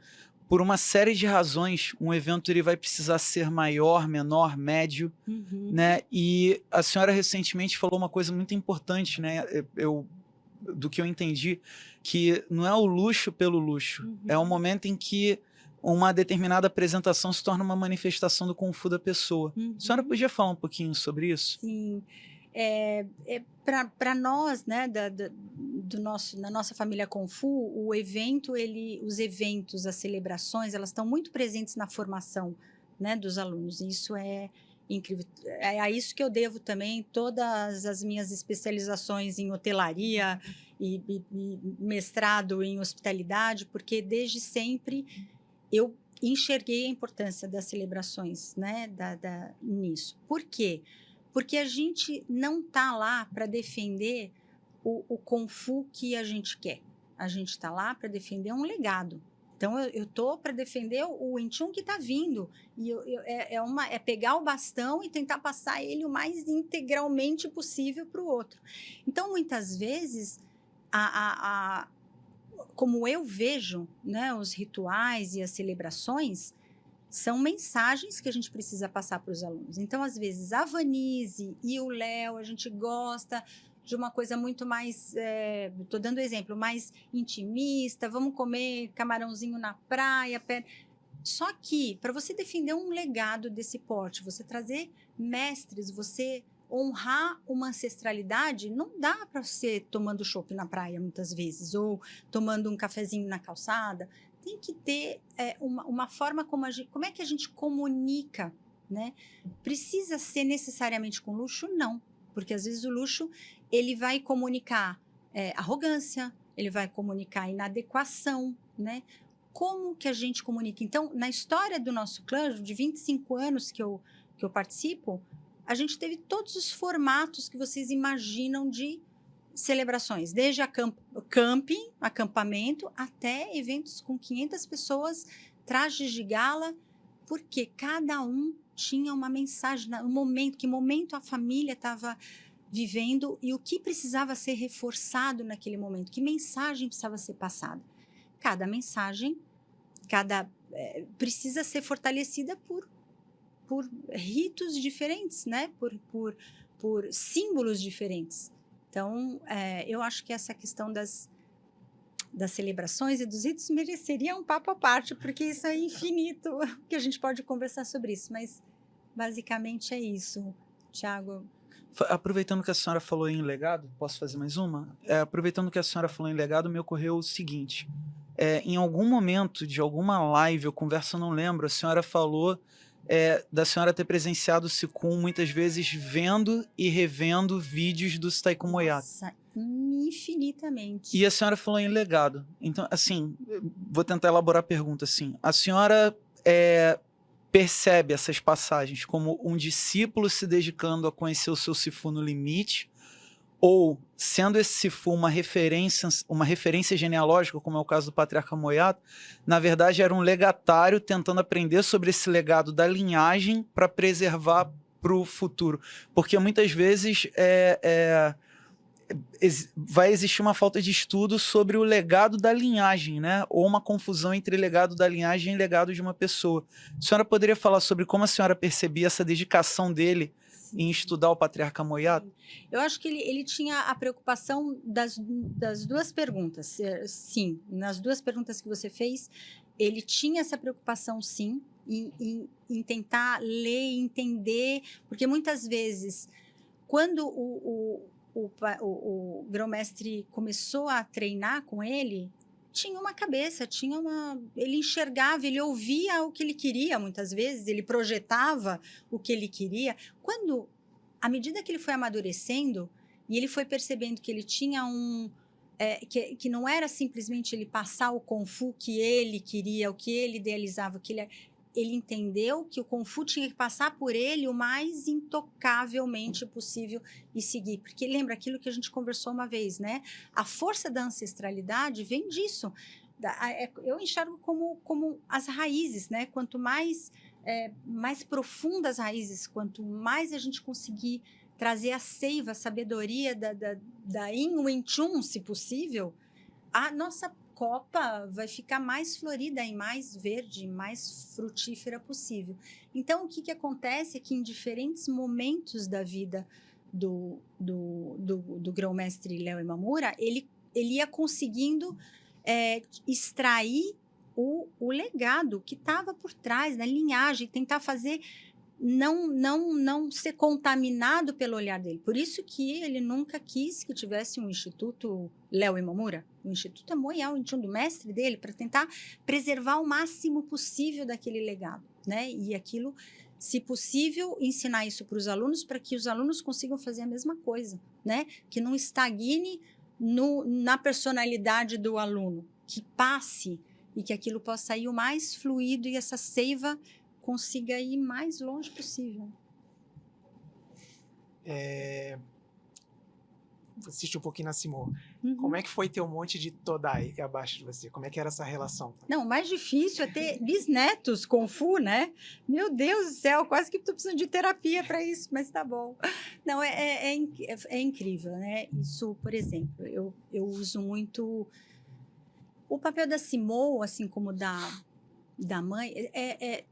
por uma série de razões, um evento ele vai precisar ser maior, menor, médio, né? E a senhora recentemente falou uma coisa muito importante, né? Do que eu entendi, que não é o luxo pelo luxo, é o momento em que uma determinada apresentação se torna uma manifestação do Kung Fu da pessoa. A senhora podia falar um pouquinho sobre isso? Sim. Para nós, né, na nossa família Kung Fu, os eventos, as celebrações, elas estão muito presentes na formação, né, dos alunos. E isso é incrível. É a isso que eu devo também todas as minhas especializações em hotelaria e mestrado em hospitalidade, porque desde sempre eu enxerguei a importância das celebrações, né, nisso. Por quê? Porque a gente não está lá para defender o Kung Fu que a gente quer. A gente está lá para defender um legado. Então, eu estou para defender o Wing Chun que está vindo. E é pegar o bastão e tentar passar ele o mais integralmente possível para o outro. Então, muitas vezes, como eu vejo, né, os rituais e as celebrações, são mensagens que a gente precisa passar para os alunos. Então, às vezes, a Vanise e o Léo, a gente gosta de uma coisa muito mais, estou dando exemplo, mais intimista, vamos comer camarãozinho na praia. Só que, para você defender um legado desse porte, você trazer mestres, você honrar uma ancestralidade, não dá para você tomando chopp na praia, muitas vezes, ou tomando um cafezinho na calçada. Tem que ter uma forma como é que a gente comunica, né? Precisa ser necessariamente com luxo? Não, porque às vezes o luxo ele vai comunicar arrogância, ele vai comunicar inadequação, né? Como que a gente comunica? Então, na história do nosso clã, de 25 anos que eu participo, a gente teve todos os formatos que vocês imaginam de celebrações, desde camping, acampamento, até eventos com 500 pessoas, trajes de gala, porque cada um tinha uma mensagem, que momento a família estava vivendo e o que precisava ser reforçado naquele momento, que mensagem precisava ser passada. Cada mensagem, precisa ser fortalecida por ritos diferentes, né? Por símbolos diferentes. Então, eu acho que essa questão das celebrações e dos ritos mereceria um papo à parte, porque isso é infinito, que a gente pode conversar sobre isso, mas basicamente é isso, Tiago. Aproveitando que a senhora falou em legado, posso fazer mais uma? Aproveitando que a senhora falou em legado, me ocorreu o seguinte, em algum momento de alguma live ou conversa, eu não lembro, a senhora falou da senhora ter presenciado o Qigong muitas vezes vendo e revendo vídeos do Taiko Moyato. Nossa, infinitamente. E a senhora falou em legado. Então, assim, vou tentar elaborar a pergunta assim. A senhora percebe essas passagens como um discípulo se dedicando a conhecer o seu Sifu no limite, ou sendo esse Sifu uma referência genealógica, como é o caso do Patriarca Moyato, na verdade era um legatário tentando aprender sobre esse legado da linhagem para preservar para o futuro. Porque muitas vezes vai existir uma falta de estudo sobre o legado da linhagem, né? Ou uma confusão entre legado da linhagem e legado de uma pessoa. A senhora poderia falar sobre como a senhora percebia essa dedicação dele em estudar o Patriarca Moyato? Eu acho que ele tinha a preocupação das duas perguntas. Sim, nas duas perguntas que você fez, ele tinha essa preocupação, sim, em tentar ler e entender, porque muitas vezes, quando o grão-mestre começou a treinar com ele, tinha uma cabeça, ele enxergava, ele ouvia o que ele queria muitas vezes, ele projetava o que ele queria. À medida que ele foi amadurecendo e ele foi percebendo que ele tinha que não era simplesmente ele passar o Kung Fu que ele queria, o que ele idealizava, ele entendeu que o Kung Fu tinha que passar por ele o mais intocavelmente possível e seguir. Porque lembra aquilo que a gente conversou uma vez, né? A força da ancestralidade vem disso. Eu enxergo como as raízes, né? Quanto mais profundas as raízes, quanto mais a gente conseguir trazer a seiva, a sabedoria da Yin Wing Chun, se possível, a nossa copa vai ficar mais florida e mais verde, mais frutífera possível. Então, o que acontece é que em diferentes momentos da vida do grão-mestre Léo Imamura, ele ia conseguindo extrair o legado que estava por trás, da linhagem, tentar fazer não ser contaminado pelo olhar dele. Por isso que ele nunca quis que tivesse um instituto Léo Imamura. O instituto é Moyal Wing Chun, do mestre dele, para tentar preservar o máximo possível daquele legado, né? E aquilo, se possível, ensinar isso para os alunos, para que os alunos consigam fazer a mesma coisa, né? Que não estagne na personalidade do aluno, que passe e que aquilo possa ir o mais fluido e essa seiva consiga ir mais longe possível. Assisti um pouquinho na Simô. Uhum. Como é que foi ter um monte de Todai abaixo de você? Como é que era essa relação? Não, o mais difícil é ter bisnetos Kung Fu, né? Meu Deus do céu, quase que estou precisando de terapia para isso, mas tá bom. Não, é incrível, né? Isso, por exemplo, eu uso muito o papel da Simô, assim como da mãe,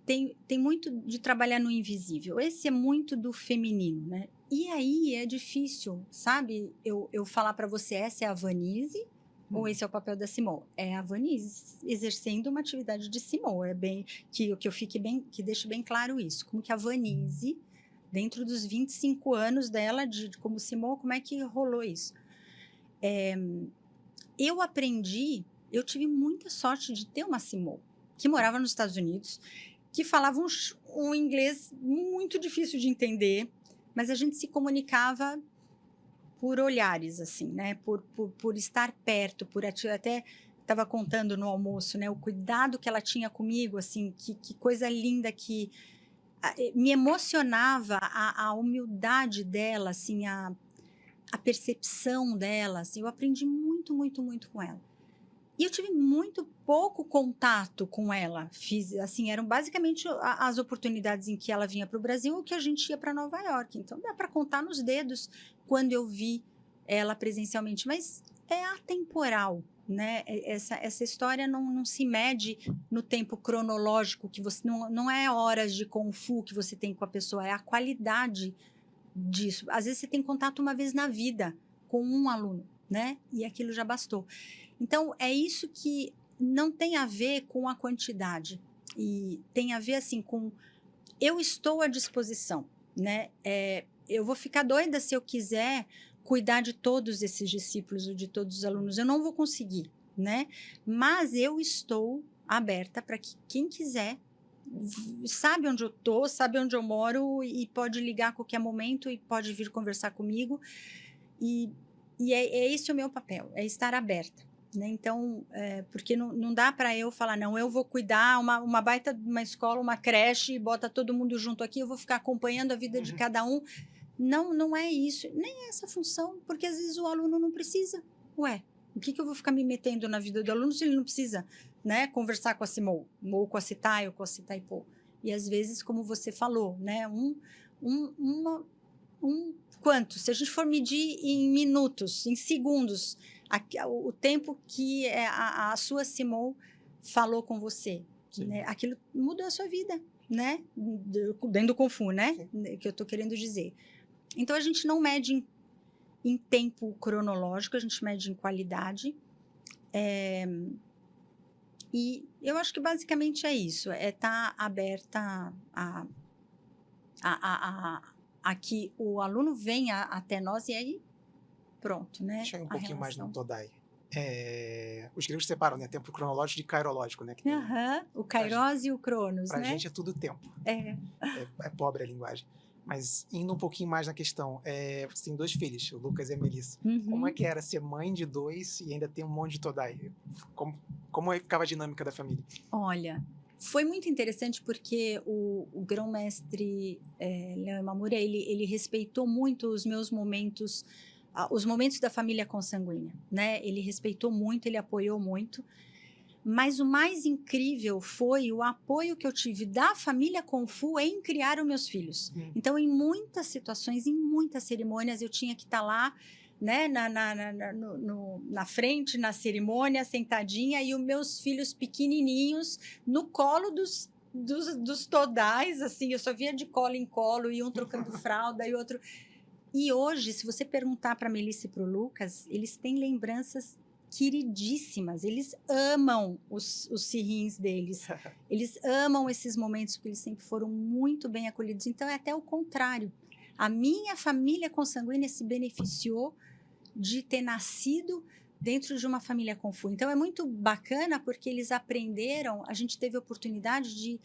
tem muito de trabalhar no invisível. Esse é muito do feminino, né? E aí é difícil, sabe? Eu falar para você, essa é a Vanise ou esse é o papel da Simô? É a Vanise exercendo uma atividade de Simô. É bem que eu fique bem, que deixe bem claro isso. Como que a Vanise, dentro dos 25 anos dela como Simô, como é que rolou isso? Eu tive muita sorte de ter uma Simô que morava nos Estados Unidos, que falava um inglês muito difícil de entender, mas a gente se comunicava por olhares, assim, né? Por estar perto, até estava contando no almoço, né? O cuidado que ela tinha comigo, assim, que coisa linda, que me emocionava a humildade dela, assim, a percepção dela, assim, eu aprendi muito, muito, muito com ela. E eu tive muito pouco contato com ela. Fiz, assim, eram basicamente as oportunidades em que ela vinha para o Brasil ou que a gente ia para Nova York. Então, dá para contar nos dedos quando eu vi ela presencialmente. Mas é atemporal, né? Essa história não se mede no tempo cronológico, que você não é horas de Kung Fu que você tem com a pessoa, é a qualidade disso. Às vezes, você tem contato uma vez na vida com um aluno, né? E aquilo já bastou. Então, é isso que não tem a ver com a quantidade. E tem a ver, assim, com... Eu estou à disposição, né? Eu vou ficar doida se eu quiser cuidar de todos esses discípulos ou de todos os alunos. Eu não vou conseguir, né? Mas eu estou aberta para que quem quiser sabe onde eu estou, sabe onde eu moro e pode ligar a qualquer momento e pode vir conversar comigo. E esse o meu papel, é estar aberta. Né? Então, porque não dá para eu falar, não, eu vou cuidar uma baita de uma escola, uma creche, bota todo mundo junto aqui, eu vou ficar acompanhando a vida de cada um. Não é isso, nem é essa função, porque às vezes o aluno não precisa. Ué, o que eu vou ficar me metendo na vida do aluno se ele não precisa, né, conversar com a Simone, ou com a Citai, ou com a Citaipo? E às vezes, como você falou, né, quanto? Se a gente for medir em minutos, em segundos, o tempo que a sua Simone falou com você, né? Aquilo mudou a sua vida, né? Dentro do Kung Fu, né? Sim. Que eu estou querendo dizer. Então, a gente não mede em tempo cronológico, a gente mede em qualidade. E eu acho que basicamente é isso, é estar aberta a que o aluno venha até nós e aí pronto, né? Deixa eu ir um pouquinho mais no Todai. Os gregos separam, né? Tempo cronológico de kairológico, né? O kairos e o cronos, né? Pra gente é tudo tempo. É pobre a linguagem. Mas indo um pouquinho mais na questão, você tem 2 filhos, o Lucas e a Melissa. Como é que era ser mãe de 2 e ainda ter um monte de Todai? Como ficava a dinâmica da família? Olha, foi muito interessante porque o grão-mestre Léo Imamura, ele respeitou muito os meus momentos, os momentos da família consanguínea, né? Ele respeitou muito, ele apoiou muito. Mas o mais incrível foi o apoio que eu tive da família Kung Fu em criar os meus filhos. Então, em muitas situações, em muitas cerimônias, eu tinha que estar lá, né, na frente, na cerimônia, sentadinha, e os meus filhos pequenininhos no colo dos todais, assim, eu só via de colo em colo, e um trocando fralda, e outro... E hoje, se você perguntar para a Melissa e para o Lucas, eles têm lembranças queridíssimas, eles amam os sirrins deles, eles amam esses momentos porque eles sempre foram muito bem acolhidos. Então é até o contrário, a minha família consanguínea se beneficiou de ter nascido dentro de uma família Kung Fu. Então é muito bacana porque eles aprenderam, a gente teve a oportunidade de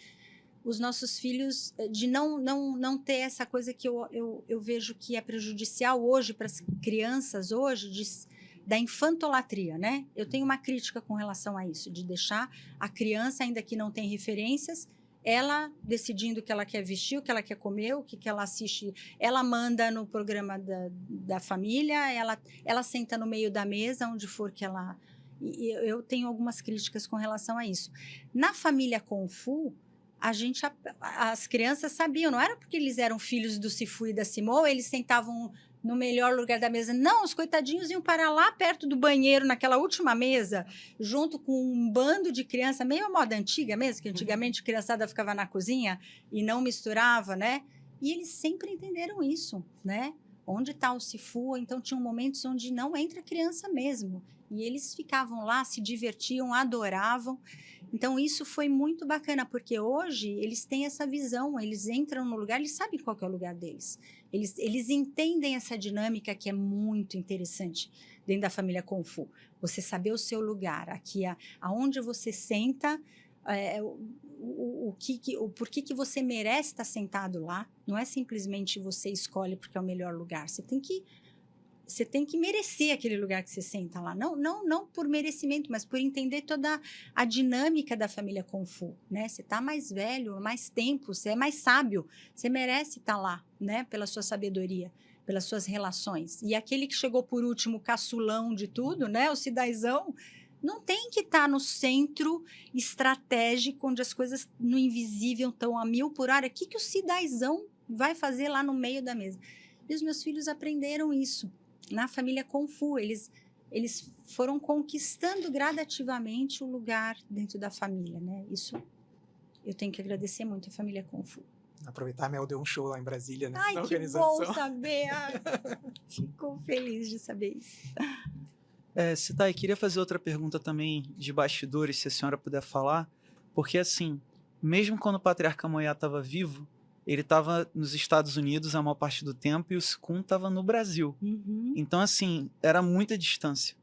os nossos filhos, de não ter essa coisa que eu vejo que é prejudicial hoje para as crianças hoje, da infantolatria, né? Eu tenho uma crítica com relação a isso, de deixar a criança, ainda que não tem referências, ela decidindo o que ela quer vestir, o que ela quer comer, o que ela assiste, ela manda no programa da família, ela senta no meio da mesa, onde for que ela... E eu tenho algumas críticas com relação a isso. Na família Kung Fu, as crianças sabiam, não era porque eles eram filhos do Sifu e da Simone, eles sentavam no melhor lugar da mesa. Não, os coitadinhos iam parar lá perto do banheiro, naquela última mesa, junto com um bando de criança, meio a moda antiga mesmo, que antigamente a criançada ficava na cozinha e não misturava, né? E eles sempre entenderam isso, né? Onde está o Sifu? Então, tinham momentos onde não entra criança mesmo. E eles ficavam lá, se divertiam, adoravam. Então, isso foi muito bacana, porque hoje eles têm essa visão, eles entram no lugar, eles sabem qual que é o lugar deles. Eles entendem essa dinâmica que é muito interessante dentro da família Kung Fu. Você saber o seu lugar, aqui aonde você senta, porquê que você merece estar sentado lá. Não é simplesmente você escolhe porque é o melhor lugar. Você tem que merecer aquele lugar que você senta lá. Não por merecimento, mas por entender toda a dinâmica da família Kung Fu, né? Você está mais velho, mais tempo, você é mais sábio, você merece estar lá, né? Pela sua sabedoria. pelas suas relações. E aquele que chegou por último, caçulão de tudo, né, o cidaizão, não tem que estar no centro estratégico, onde as coisas no invisível estão a 1000 por hora. O que o cidaizão vai fazer lá no meio da mesa? E os meus filhos aprenderam isso na família Kung Fu. Eles foram conquistando gradativamente o lugar dentro da família, né? Isso eu tenho que agradecer muito a família Kung Fu. Aproveitar, a Mel deu um show lá em Brasília, né? Ai, na que organização. bom saber! Ai, fico feliz de saber isso. Citai, queria fazer outra pergunta também de bastidores, se a senhora puder falar, porque assim, mesmo quando o Patriarca Moyá estava vivo, ele estava nos Estados Unidos a maior parte do tempo e o Sikun estava no Brasil. Então, assim, era muita distância.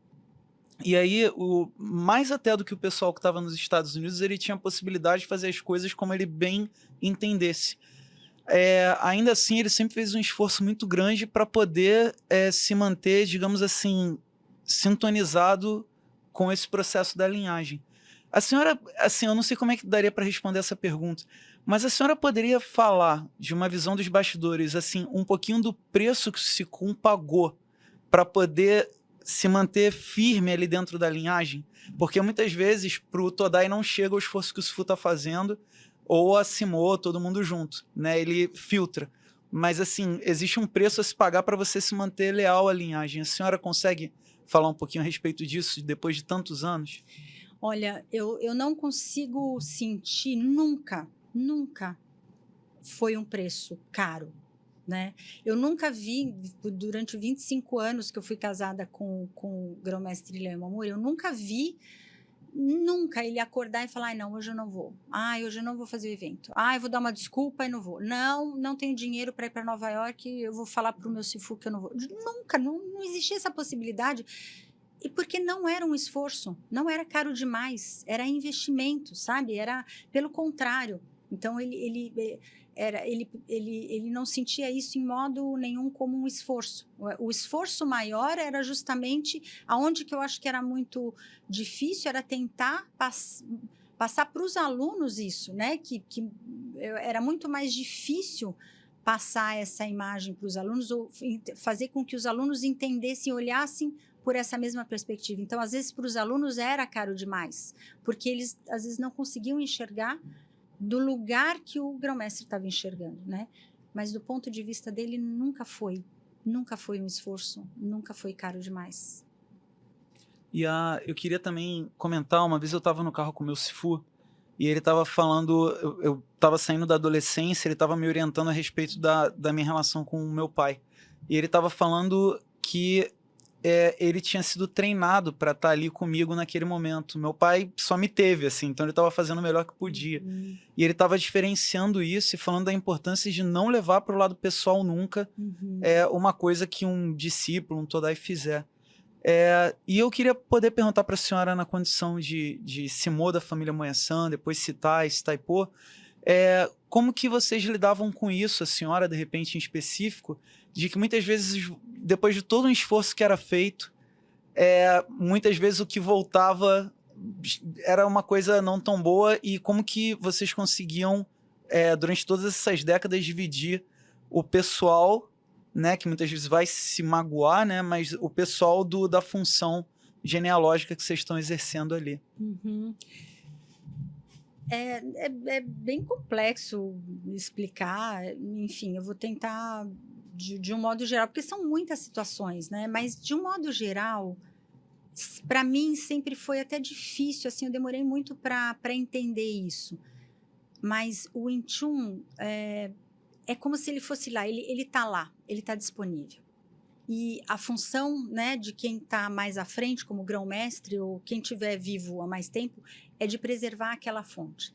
E aí, mais até do que o pessoal que estava nos Estados Unidos, ele tinha a possibilidade de fazer as coisas como ele bem entendesse. Ainda assim, ele sempre fez um esforço muito grande para poder se manter, digamos assim, sintonizado com esse processo da linhagem. A senhora, assim, eu não sei como é que daria para responder essa pergunta, mas a senhora poderia falar de uma visão dos bastidores, assim, um pouquinho do preço que o Sikun pagou para poder se manter firme ali dentro da linhagem? Porque muitas vezes para o Todai não chega o esforço que o Sifu está fazendo, ou a Simo, todo mundo junto, né? Ele filtra. Mas, assim, existe um preço a se pagar para você se manter leal à linhagem. A senhora consegue falar um pouquinho a respeito disso depois de tantos anos? Olha, eu não consigo sentir, nunca foi um preço caro, né? Eu nunca vi, durante 25 anos que eu fui casada com o grão-mestre Léo Amor, eu nunca vi ele acordar e falar, ai, não, hoje eu não vou. Ai, hoje eu não vou fazer o evento. Ai, eu vou dar uma desculpa e não vou. Não tenho dinheiro para ir para Nova York, eu vou falar para o meu Sifu que eu não vou. Nunca, não existia essa possibilidade. E porque não era um esforço, não era caro demais, era investimento, sabe? Era pelo contrário. Então, ele não sentia isso em modo nenhum como um esforço. O esforço maior era justamente aonde que eu acho que era muito difícil, era tentar passar para os alunos isso, né? Que era muito mais difícil passar essa imagem para os alunos ou fazer com que os alunos entendessem e olhassem por essa mesma perspectiva. Então, às vezes, para os alunos era caro demais, porque eles, às vezes, não conseguiam enxergar do lugar que o grão-mestre estava enxergando, né? Mas, do ponto de vista dele, nunca foi um esforço, nunca foi caro demais. E eu queria também comentar, uma vez eu estava no carro com o meu Sifu, e ele estava falando, eu estava saindo da adolescência, ele estava me orientando a respeito da minha relação com o meu pai. E ele estava falando que ele tinha sido treinado para estar ali comigo naquele momento. Meu pai só me teve, assim, então ele estava fazendo o melhor que podia. E ele estava diferenciando isso e falando da importância de não levar para o lado pessoal nunca uma coisa que um discípulo, um Todai fizer. E eu queria poder perguntar para a senhora, na condição de Simo da família Moya-san, depois Citai, Citaipo, como que vocês lidavam com isso, a senhora, de repente, em específico, de que muitas vezes, depois de todo um esforço que era feito, muitas vezes o que voltava era uma coisa não tão boa, e como que vocês conseguiam, durante todas essas décadas, dividir o pessoal, né, que muitas vezes vai se magoar, né, mas o pessoal da função genealógica que vocês estão exercendo ali? É bem complexo explicar, enfim, eu vou tentar de um modo geral, porque são muitas situações, né? Mas de um modo geral, para mim sempre foi até difícil, assim, eu demorei muito para entender isso. Mas o Wing Chun é como se ele fosse lá, ele está lá, ele está disponível. E a função, né, de quem está mais à frente, como grão-mestre, ou quem estiver vivo há mais tempo, é de preservar aquela fonte.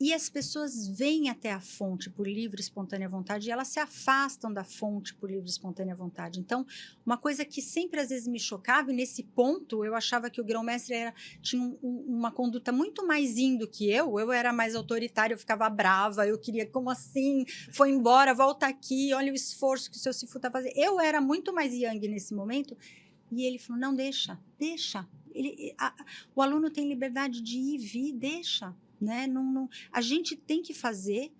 E as pessoas vêm até a fonte por livre e espontânea vontade, e elas se afastam da fonte por livre e espontânea vontade. Então, uma coisa que sempre às vezes me chocava, e nesse ponto eu achava que o grão-mestre tinha uma conduta muito mais yin do que eu era mais autoritária, eu ficava brava, eu queria, como assim? Foi embora, volta aqui, olha o esforço que o seu Sifu está fazendo. Eu era muito mais yang nesse momento, e ele falou, não, deixa. O aluno tem liberdade de ir e vir, deixa. Né? A gente tem que fazer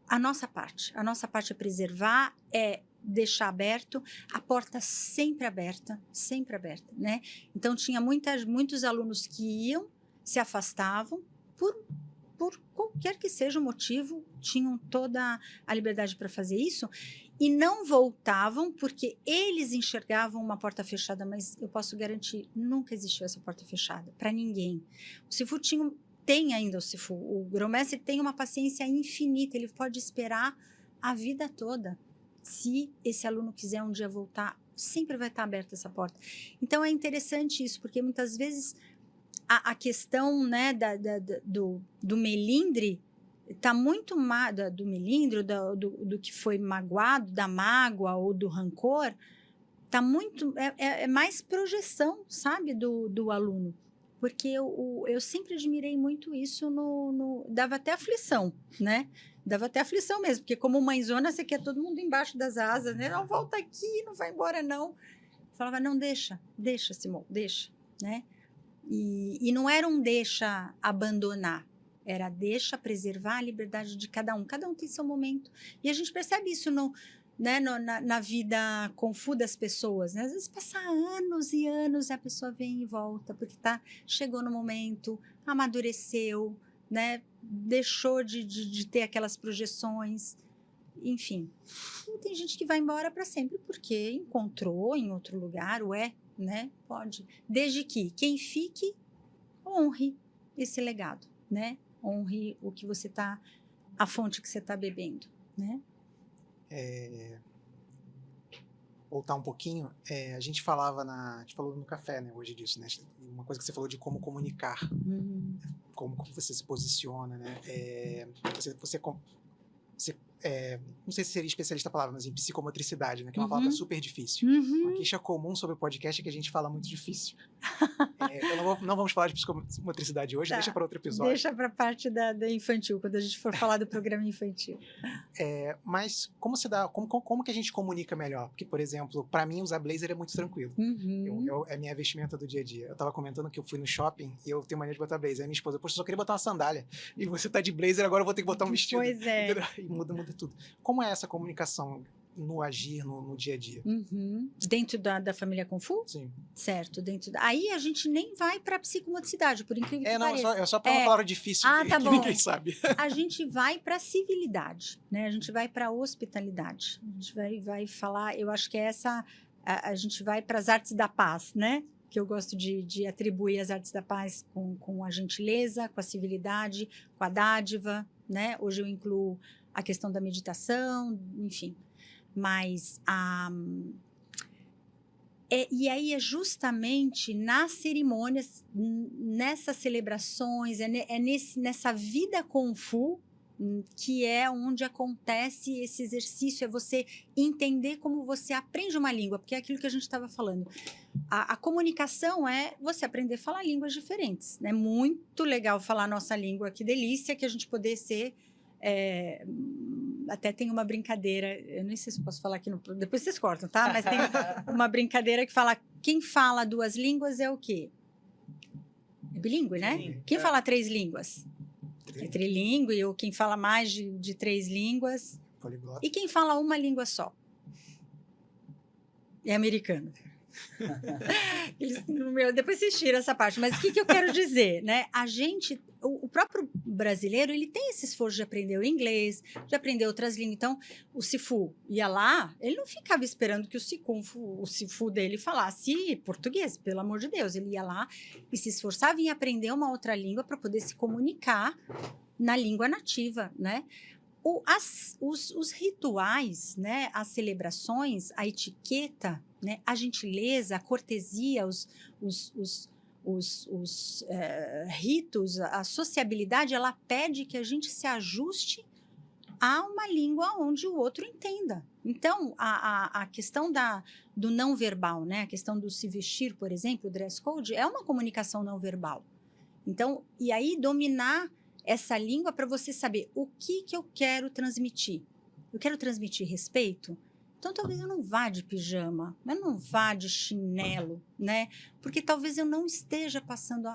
a nossa parte. A nossa parte é preservar, é deixar aberto, a porta sempre aberta, né? Então, tinha muitos alunos que iam, se afastavam, por qualquer que seja o motivo, tinham toda a liberdade para fazer isso, e não voltavam porque eles enxergavam uma porta fechada, mas eu posso garantir, nunca existiu essa porta fechada, para ninguém. O Sifu tem ainda o Sifu, o grão-mestre tem uma paciência infinita, ele pode esperar a vida toda. Se esse aluno quiser um dia voltar, sempre vai estar aberta essa porta. Então, é interessante isso, porque muitas vezes a questão, né, do melindre está muito do melindre, do que foi magoado, da mágoa ou do rancor, está muito é mais projeção, sabe, do aluno, porque eu sempre admirei muito isso dava até aflição, né? Dava até aflição mesmo, porque como mãezona você quer todo mundo embaixo das asas, né? Não volta aqui, não vai embora não. Eu falava, não, deixa Simão, deixa, né? E não era um deixa abandonar, era deixa preservar a liberdade de cada um tem seu momento. E a gente percebe isso na vida Kung Fu das pessoas, né? Às vezes passa anos e anos e a pessoa vem e volta, porque chegou no momento, amadureceu, né? Deixou de ter aquelas projeções, enfim. E tem gente que vai embora para sempre porque encontrou em outro lugar, né? Pode. Desde que quem fique honre esse legado, né? Honre o que você a fonte que você está bebendo, né? Voltar um pouquinho, a gente falou no café, né, hoje disso, né? Uma coisa que você falou de como comunicar, como você se posiciona, né? Não sei se seria especialista a palavra, mas em psicomotricidade, né? Que é uma palavra super difícil. Uma queixa comum sobre o podcast é que a gente fala muito difícil. Não vamos falar de psicomotricidade hoje, deixa para outro episódio. Deixa para a parte da infantil, quando a gente for falar do programa infantil. Mas como que a gente comunica melhor? Porque, por exemplo, para mim usar blazer é muito tranquilo. É minha vestimenta do dia a dia. Eu tava comentando que eu fui no shopping e eu tenho mania de botar blazer. Aí minha esposa, poxa, eu só queria botar uma sandália. E você tá de blazer, agora eu vou ter que botar um vestido. Pois é. E muda tudo. Como é essa comunicação no agir, no dia a dia? Dentro da família Kung Fu? Sim. Certo. Aí a gente nem vai para psicomotricidade, por incrível que pareça. É só para uma palavra difícil tá que bom. ninguém sabe. A gente vai para civilidade, né? A gente vai para hospitalidade. A gente vai falar, eu acho que é essa... A gente vai para as artes da paz, né? Que eu gosto de atribuir as artes da paz com a gentileza, com a civilidade, com a dádiva, né? Hoje eu incluo a questão da meditação, enfim. Mas e aí é justamente nas cerimônias, nessas celebrações, nessa vida Kung Fu que é onde acontece esse exercício, é você entender como você aprende uma língua, porque é aquilo que a gente estava falando. A comunicação é você aprender a falar línguas diferentes. É muito legal falar a nossa língua, que delícia que a gente poder ser... até tem uma brincadeira, eu nem sei se eu posso falar aqui, depois vocês cortam, tá? Mas tem uma brincadeira que fala, quem fala 2 línguas é o quê? É bilíngue, né? Sim, quem fala 3 línguas? É trilíngue, ou quem fala mais de 3 línguas. Poliglota. E quem fala uma língua só? É americano. Depois vocês tiram essa parte, mas o que eu quero dizer, né? O próprio brasileiro, ele tem esse esforço de aprender o inglês, de aprender outras línguas. Então, o Sifu ia lá, ele não ficava esperando que o Sifu dele falasse português, pelo amor de Deus. Ele ia lá e se esforçava em aprender uma outra língua para poder se comunicar na língua nativa, né? Os rituais, né? As celebrações, a etiqueta, né? A gentileza, a cortesia, os ritos, a sociabilidade, ela pede que a gente se ajuste a uma língua onde o outro entenda. Então, a questão do não verbal, né? A questão do se vestir, por exemplo, o dress code, é uma comunicação não verbal. Então, e aí dominar essa língua para você saber o que eu quero transmitir. Eu quero transmitir respeito? Então, talvez eu não vá de pijama, eu não vá de chinelo, né? Porque talvez eu não esteja passando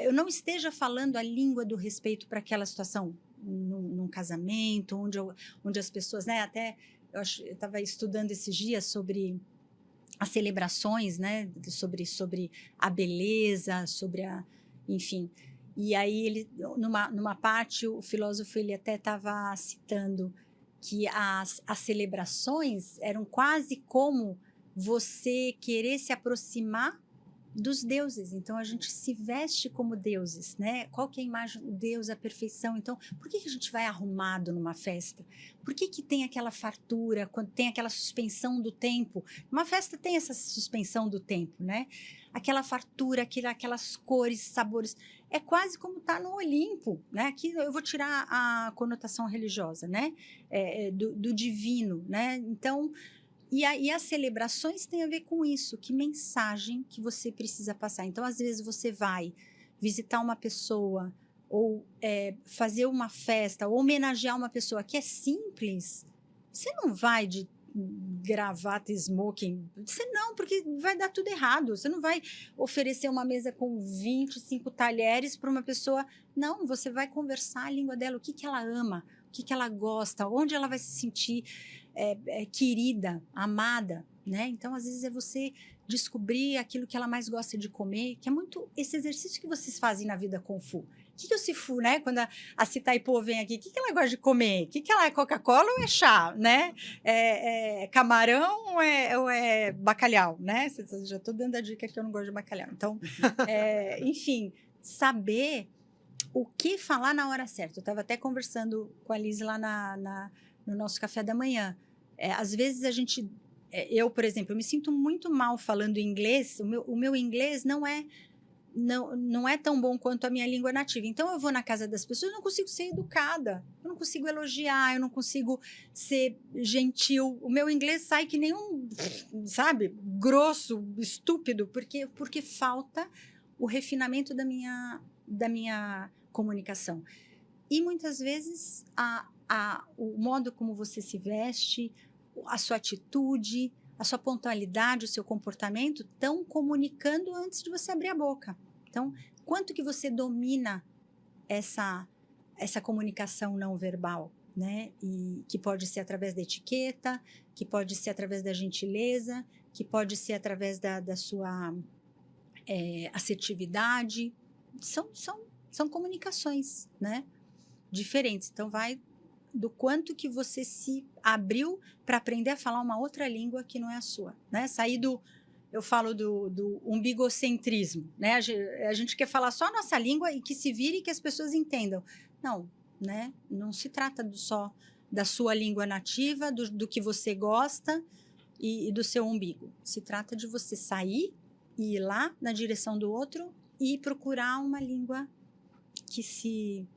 eu não esteja falando a língua do respeito para aquela situação, num casamento, onde as pessoas, né? Até eu estava estudando esses dias sobre as celebrações, né? Sobre a beleza, enfim. E aí ele, numa parte, o filósofo ele até estava citando que as celebrações eram quase como você querer se aproximar dos deuses. Então a gente se veste como deuses, né? Qual que é a imagem do Deus, a perfeição? Então, por que a gente vai arrumado numa festa? Por que tem aquela fartura, quando tem aquela suspensão do tempo? Uma festa tem essa suspensão do tempo, né? Aquela fartura, aquelas cores, sabores. É quase como estar no Olimpo, né? Aqui eu vou tirar a conotação religiosa, né? Do divino, né? Então, e as celebrações têm a ver com isso, que mensagem que você precisa passar. Então, às vezes, você vai visitar uma pessoa, ou fazer uma festa, ou homenagear uma pessoa que é simples. Você não vai de gravata, smoking. Você não, porque vai dar tudo errado. Você não vai oferecer uma mesa com 25 talheres para uma pessoa. Não, você vai conversar a língua dela, o que ela ama, o que ela gosta, onde ela vai se sentir querida, amada, né? Então, às vezes, é você descobrir aquilo que ela mais gosta de comer, que é muito esse exercício que vocês fazem na vida Kung Fu. O que é o Sifu, né? Quando a Sitaipo vem aqui, o que ela gosta de comer? O que ela é, Coca-Cola ou é chá, né? Camarão ou é bacalhau, né? Já estou dando a dica que eu não gosto de bacalhau. Então, enfim, saber o que falar na hora certa. Eu estava até conversando com a Liz lá no nosso café da manhã. Às vezes eu, por exemplo, eu me sinto muito mal falando inglês. O meu inglês não é tão bom quanto a minha língua nativa. Então, eu vou na casa das pessoas, eu não consigo ser educada, eu não consigo elogiar, eu não consigo ser gentil. O meu inglês sai que nem sabe, grosso, estúpido, porque falta o refinamento da minha comunicação. E muitas vezes o modo como você se veste, a sua atitude, a sua pontualidade, o seu comportamento estão comunicando antes de você abrir a boca. Então, quanto que você domina essa comunicação não verbal, né? E que pode ser através da etiqueta, que pode ser através da gentileza, que pode ser através da sua assertividade. São comunicações, né? Diferentes. Então, vai do quanto que você se abriu para aprender a falar uma outra língua que não é a sua, né? Eu falo do umbigocentrismo, né? A gente quer falar só a nossa língua e que se vire e que as pessoas entendam. Não, né? Não se trata só da sua língua nativa, do que você gosta e do seu umbigo. Se trata de você sair e ir lá na direção do outro e procurar uma língua que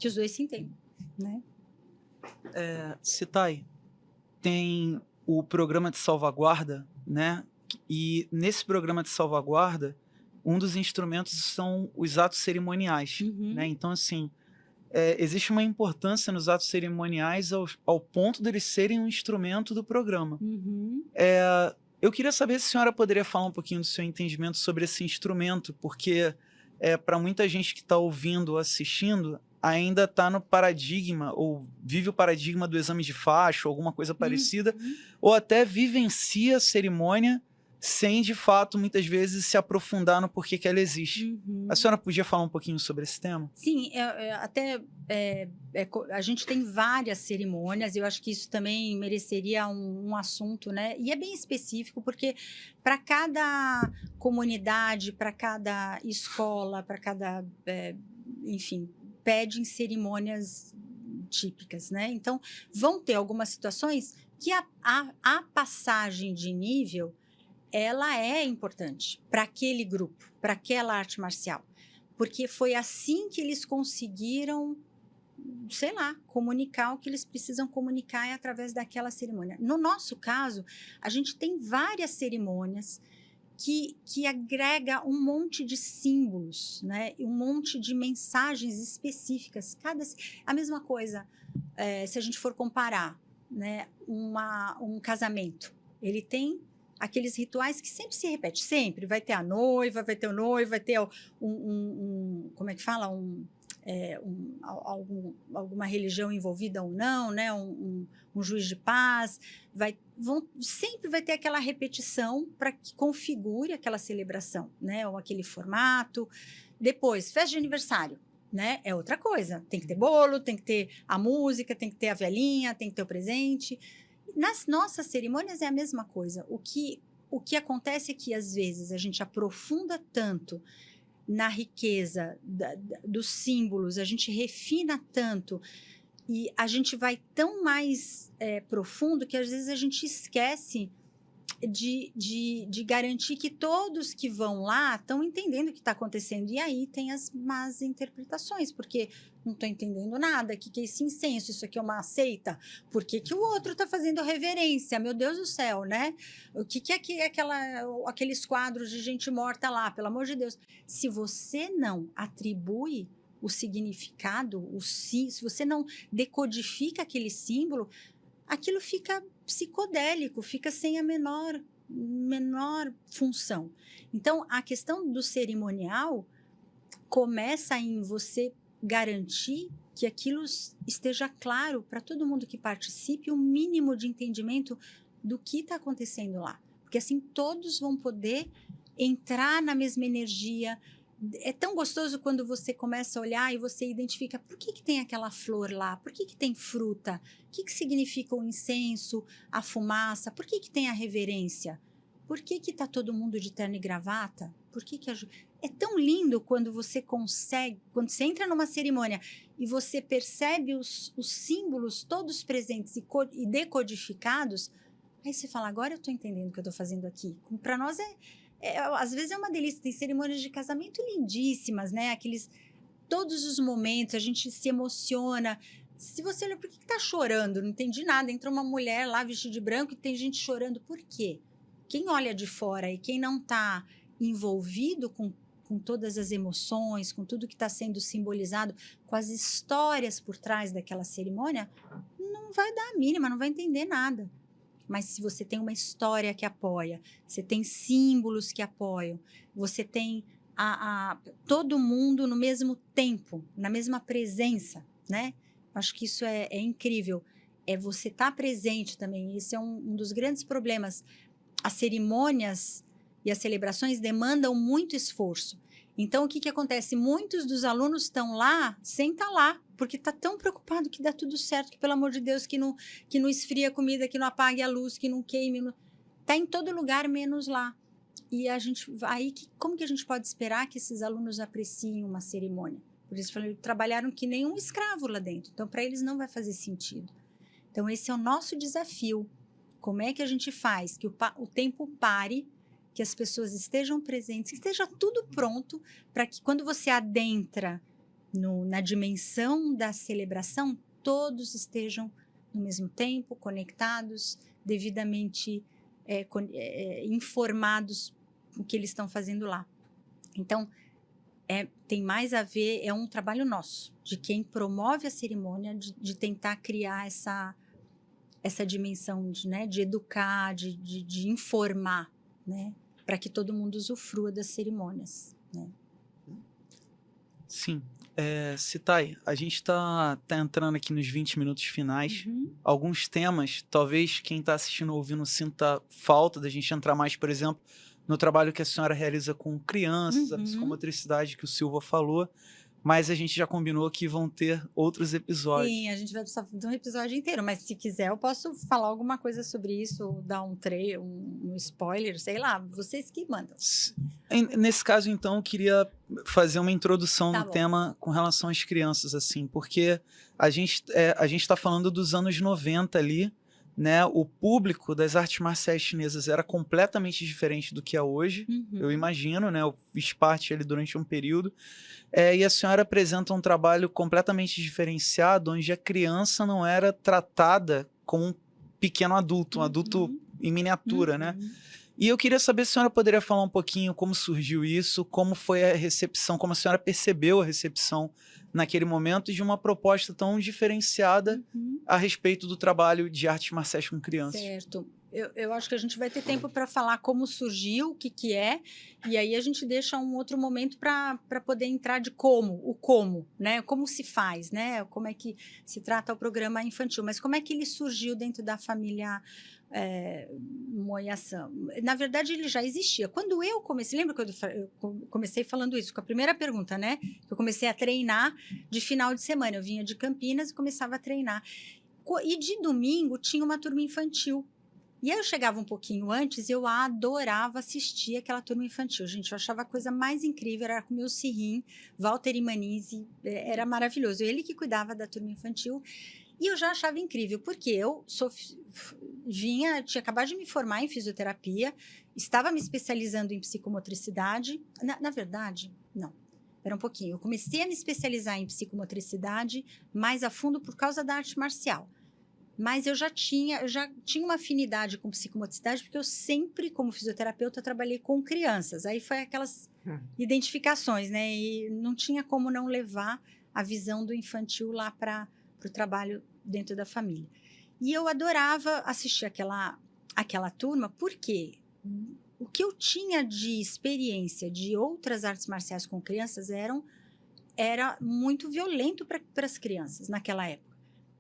os dois se entendam, né? Citai, tem o programa de salvaguarda, né? E nesse programa de salvaguarda, um dos instrumentos são os atos cerimoniais, né? Então, assim, existe uma importância nos atos cerimoniais ao ponto deles serem um instrumento do programa. Eu queria saber se a senhora poderia falar um pouquinho do seu entendimento sobre esse instrumento, porque para muita gente que está ouvindo ou assistindo, ainda está no paradigma, ou vive o paradigma do exame de faixa, ou alguma coisa parecida, ou até vivencia a cerimônia sem, de fato, muitas vezes se aprofundar no porquê que ela existe. A senhora podia falar um pouquinho sobre esse tema? Sim, a gente tem várias cerimônias, eu acho que isso também mereceria um assunto, né? E é bem específico, porque para cada comunidade, para cada escola, para cada, enfim, pedem cerimônias típicas, né? Então, vão ter algumas situações que a passagem de nível, ela é importante para aquele grupo, para aquela arte marcial. Porque foi assim que eles conseguiram, sei lá, comunicar o que eles precisam comunicar através daquela cerimônia. No nosso caso, a gente tem várias cerimônias que agrega um monte de símbolos, né? Um monte de mensagens específicas. A mesma coisa, se a gente for comparar, né? Um casamento. Ele tem aqueles rituais que sempre se repete, sempre. Vai ter a noiva, vai ter o noivo, vai ter como é que fala? alguma religião envolvida ou não, né? Um juiz de paz, sempre vai ter aquela repetição para que configure aquela celebração, né? Ou aquele formato. Depois, festa de aniversário, né? É outra coisa. Tem que ter bolo, tem que ter a música, tem que ter a velhinha, tem que ter o presente. Nas nossas cerimônias é a mesma coisa. O que acontece é que, às vezes, a gente aprofunda tanto na riqueza dos símbolos, a gente refina tanto e a gente vai tão mais profundo que às vezes a gente esquece de garantir que todos que vão lá estão entendendo o que está acontecendo. E aí tem as más interpretações, porque não estou entendendo nada. O que é esse incenso? Isso aqui é uma seita? Por que o outro está fazendo reverência? Meu Deus do céu, né? O que é aqueles quadros de gente morta lá? Pelo amor de Deus. Se você não atribui o significado, se você não decodifica aquele símbolo, aquilo fica psicodélico, fica sem a menor função. Então, a questão do cerimonial começa em você garantir que aquilo esteja claro para todo mundo que participe, o mínimo de entendimento do que está acontecendo lá. Porque assim todos vão poder entrar na mesma energia. É tão gostoso quando você começa a olhar e você identifica por que tem aquela flor lá, por que tem fruta, o que significa o incenso, a fumaça, por que tem a reverência, por que está todo mundo de terno e gravata, é tão lindo quando você consegue, quando você entra numa cerimônia e você percebe os símbolos todos presentes e decodificados, aí você fala, agora eu estou entendendo o que eu estou fazendo aqui. Para nós às vezes é uma delícia, tem cerimônias de casamento lindíssimas, né? Todos os momentos, a gente se emociona. Se você olha, por que tá chorando? Não entendi nada. Entra uma mulher lá vestida de branco e tem gente chorando. Por quê? Quem olha de fora e quem não está envolvido com todas as emoções, com tudo que está sendo simbolizado, com as histórias por trás daquela cerimônia, não vai dar a mínima, não vai entender nada. Mas se você tem uma história que apoia, você tem símbolos que apoiam, você tem todo mundo no mesmo tempo, na mesma presença, né? Acho que isso é incrível. É você estar presente também. Isso é um dos grandes problemas. As cerimônias e as celebrações demandam muito esforço. Então, o que acontece? Muitos dos alunos estão lá sem estar lá, porque está tão preocupado que dá tudo certo, que, pelo amor de Deus, que não esfria a comida, que não apague a luz, que não queime. Está em todo lugar, menos lá. E como que a gente pode esperar que esses alunos apreciem uma cerimônia? Por isso, trabalharam que nem um escravo lá dentro. Então, para eles não vai fazer sentido. Então, esse é o nosso desafio. Como é que a gente faz que o tempo pare, que as pessoas estejam presentes, que esteja tudo pronto para que quando você adentra na dimensão da celebração, todos estejam no mesmo tempo, conectados, devidamente informados com o que eles estão fazendo lá. Então, tem mais a ver, é um trabalho nosso, de quem promove a cerimônia, de tentar criar essa dimensão de educar, de informar, né? Para que todo mundo usufrua das cerimônias, né? Sim. Citai, a gente está entrando aqui nos 20 minutos finais. Alguns temas, talvez quem está assistindo ou ouvindo sinta falta da gente entrar mais, por exemplo, no trabalho que a senhora realiza com crianças, a psicomotricidade que o Silva falou, mas a gente já combinou que vão ter outros episódios. Sim, a gente vai precisar de um episódio inteiro, mas se quiser eu posso falar alguma coisa sobre isso, ou dar um spoiler, sei lá, vocês que mandam. Nesse caso, então, eu queria fazer uma introdução no tema com relação às crianças, assim, porque a gente está falando dos anos 90 ali, né? O público das artes marciais chinesas era completamente diferente do que é hoje, eu imagino, né? Eu fiz parte ali durante um período, e a senhora apresenta um trabalho completamente diferenciado, onde a criança não era tratada como um pequeno adulto, um adulto em miniatura, né? E eu queria saber se a senhora poderia falar um pouquinho como surgiu isso, como foi a recepção, como a senhora percebeu a recepção naquele momento de uma proposta tão diferenciada a respeito do trabalho de artes marciais com crianças. Certo. eu acho que a gente vai ter tempo para falar como surgiu, o que que é, e aí a gente deixa um outro momento para poder entrar de como, né? Como se faz, né? Como é que se trata o programa infantil, mas como é que ele surgiu dentro da família Moyaçã? Na verdade, ele já existia. Quando eu comecei, lembra quando eu comecei falando isso, com a primeira pergunta, né? Eu comecei a treinar de final de semana, eu vinha de Campinas e começava a treinar. E de domingo tinha uma turma infantil. E aí eu chegava um pouquinho antes e eu adorava assistir aquela turma infantil. Gente, eu achava a coisa mais incrível, era com o meu Cirrim, Walter Imanizzi, era maravilhoso. Ele que cuidava da turma infantil. E eu já achava incrível, porque eu tinha acabado de me formar em fisioterapia, estava me especializando em psicomotricidade. Na verdade, não. Espera um pouquinho. Eu comecei a me especializar em psicomotricidade mais a fundo por causa da arte marcial. Mas eu já tinha uma afinidade com psicomotricidade, porque eu sempre, como fisioterapeuta, trabalhei com crianças. Aí foi aquelas identificações, né? E não tinha como não levar a visão do infantil lá para o trabalho dentro da família. E eu adorava assistir aquela turma, porque o que eu tinha de experiência de outras artes marciais com crianças era muito violento para as crianças naquela época.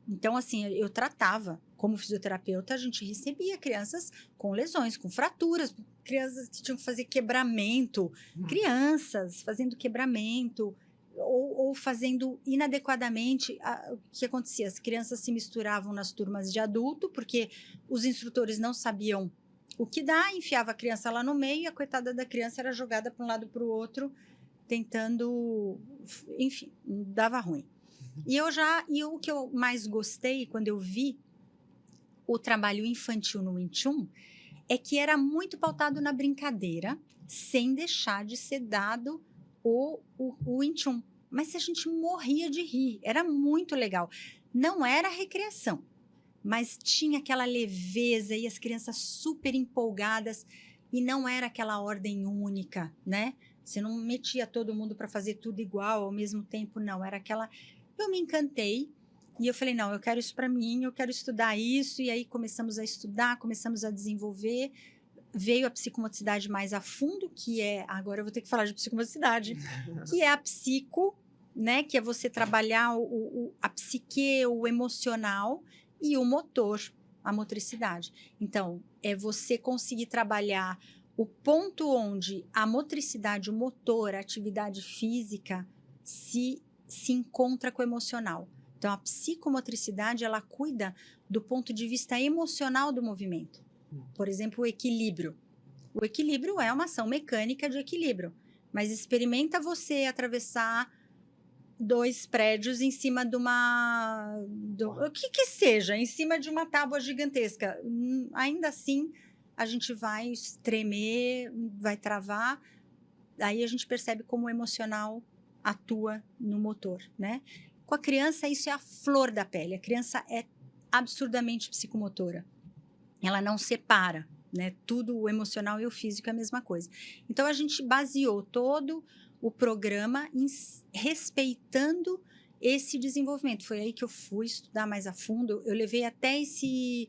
Então, assim, eu tratava, como fisioterapeuta, a gente recebia crianças com lesões, com fraturas, crianças que tinham que fazer quebramento, crianças fazendo quebramento ou fazendo inadequadamente. O que acontecia? As crianças se misturavam nas turmas de adulto, porque os instrutores não sabiam o que dá, enfiava a criança lá no meio e a coitada da criança era jogada para um lado para o outro, tentando, enfim, dava ruim. E o que eu mais gostei quando eu vi o trabalho infantil no Wing Chun é que era muito pautado na brincadeira, sem deixar de ser dado o Wing Chun. Mas a gente morria de rir, era muito legal. Não era recreação, mas tinha aquela leveza e as crianças super empolgadas e não era aquela ordem única, né? Você não metia todo mundo para fazer tudo igual ao mesmo tempo, não. Era aquela... Eu me encantei e eu falei, não, eu quero isso para mim, eu quero estudar isso. E aí começamos a estudar, começamos a desenvolver. Veio a psicomotricidade mais a fundo, que é... Agora eu vou ter que falar de psicomotricidade. Que é a psico, né? Que é você trabalhar a psique, o emocional e o motor, a motricidade. Então, é você conseguir trabalhar o ponto onde a motricidade, o motor, a atividade física se encontra com o emocional. Então, a psicomotricidade, ela cuida do ponto de vista emocional do movimento. Por exemplo, o equilíbrio. O equilíbrio é uma ação mecânica de equilíbrio, mas experimenta você atravessar 2 prédios em cima de o que seja, em cima de uma tábua gigantesca. Ainda assim, a gente vai tremer, vai travar. Aí a gente percebe como o emocional atua no motor, né? Com a criança, isso é a flor da pele. A criança é absurdamente psicomotora. Ela não separa, né? Tudo o emocional e o físico é a mesma coisa. Então, a gente baseou todo o programa respeitando esse desenvolvimento. Foi aí que eu fui estudar mais a fundo. Eu levei até esse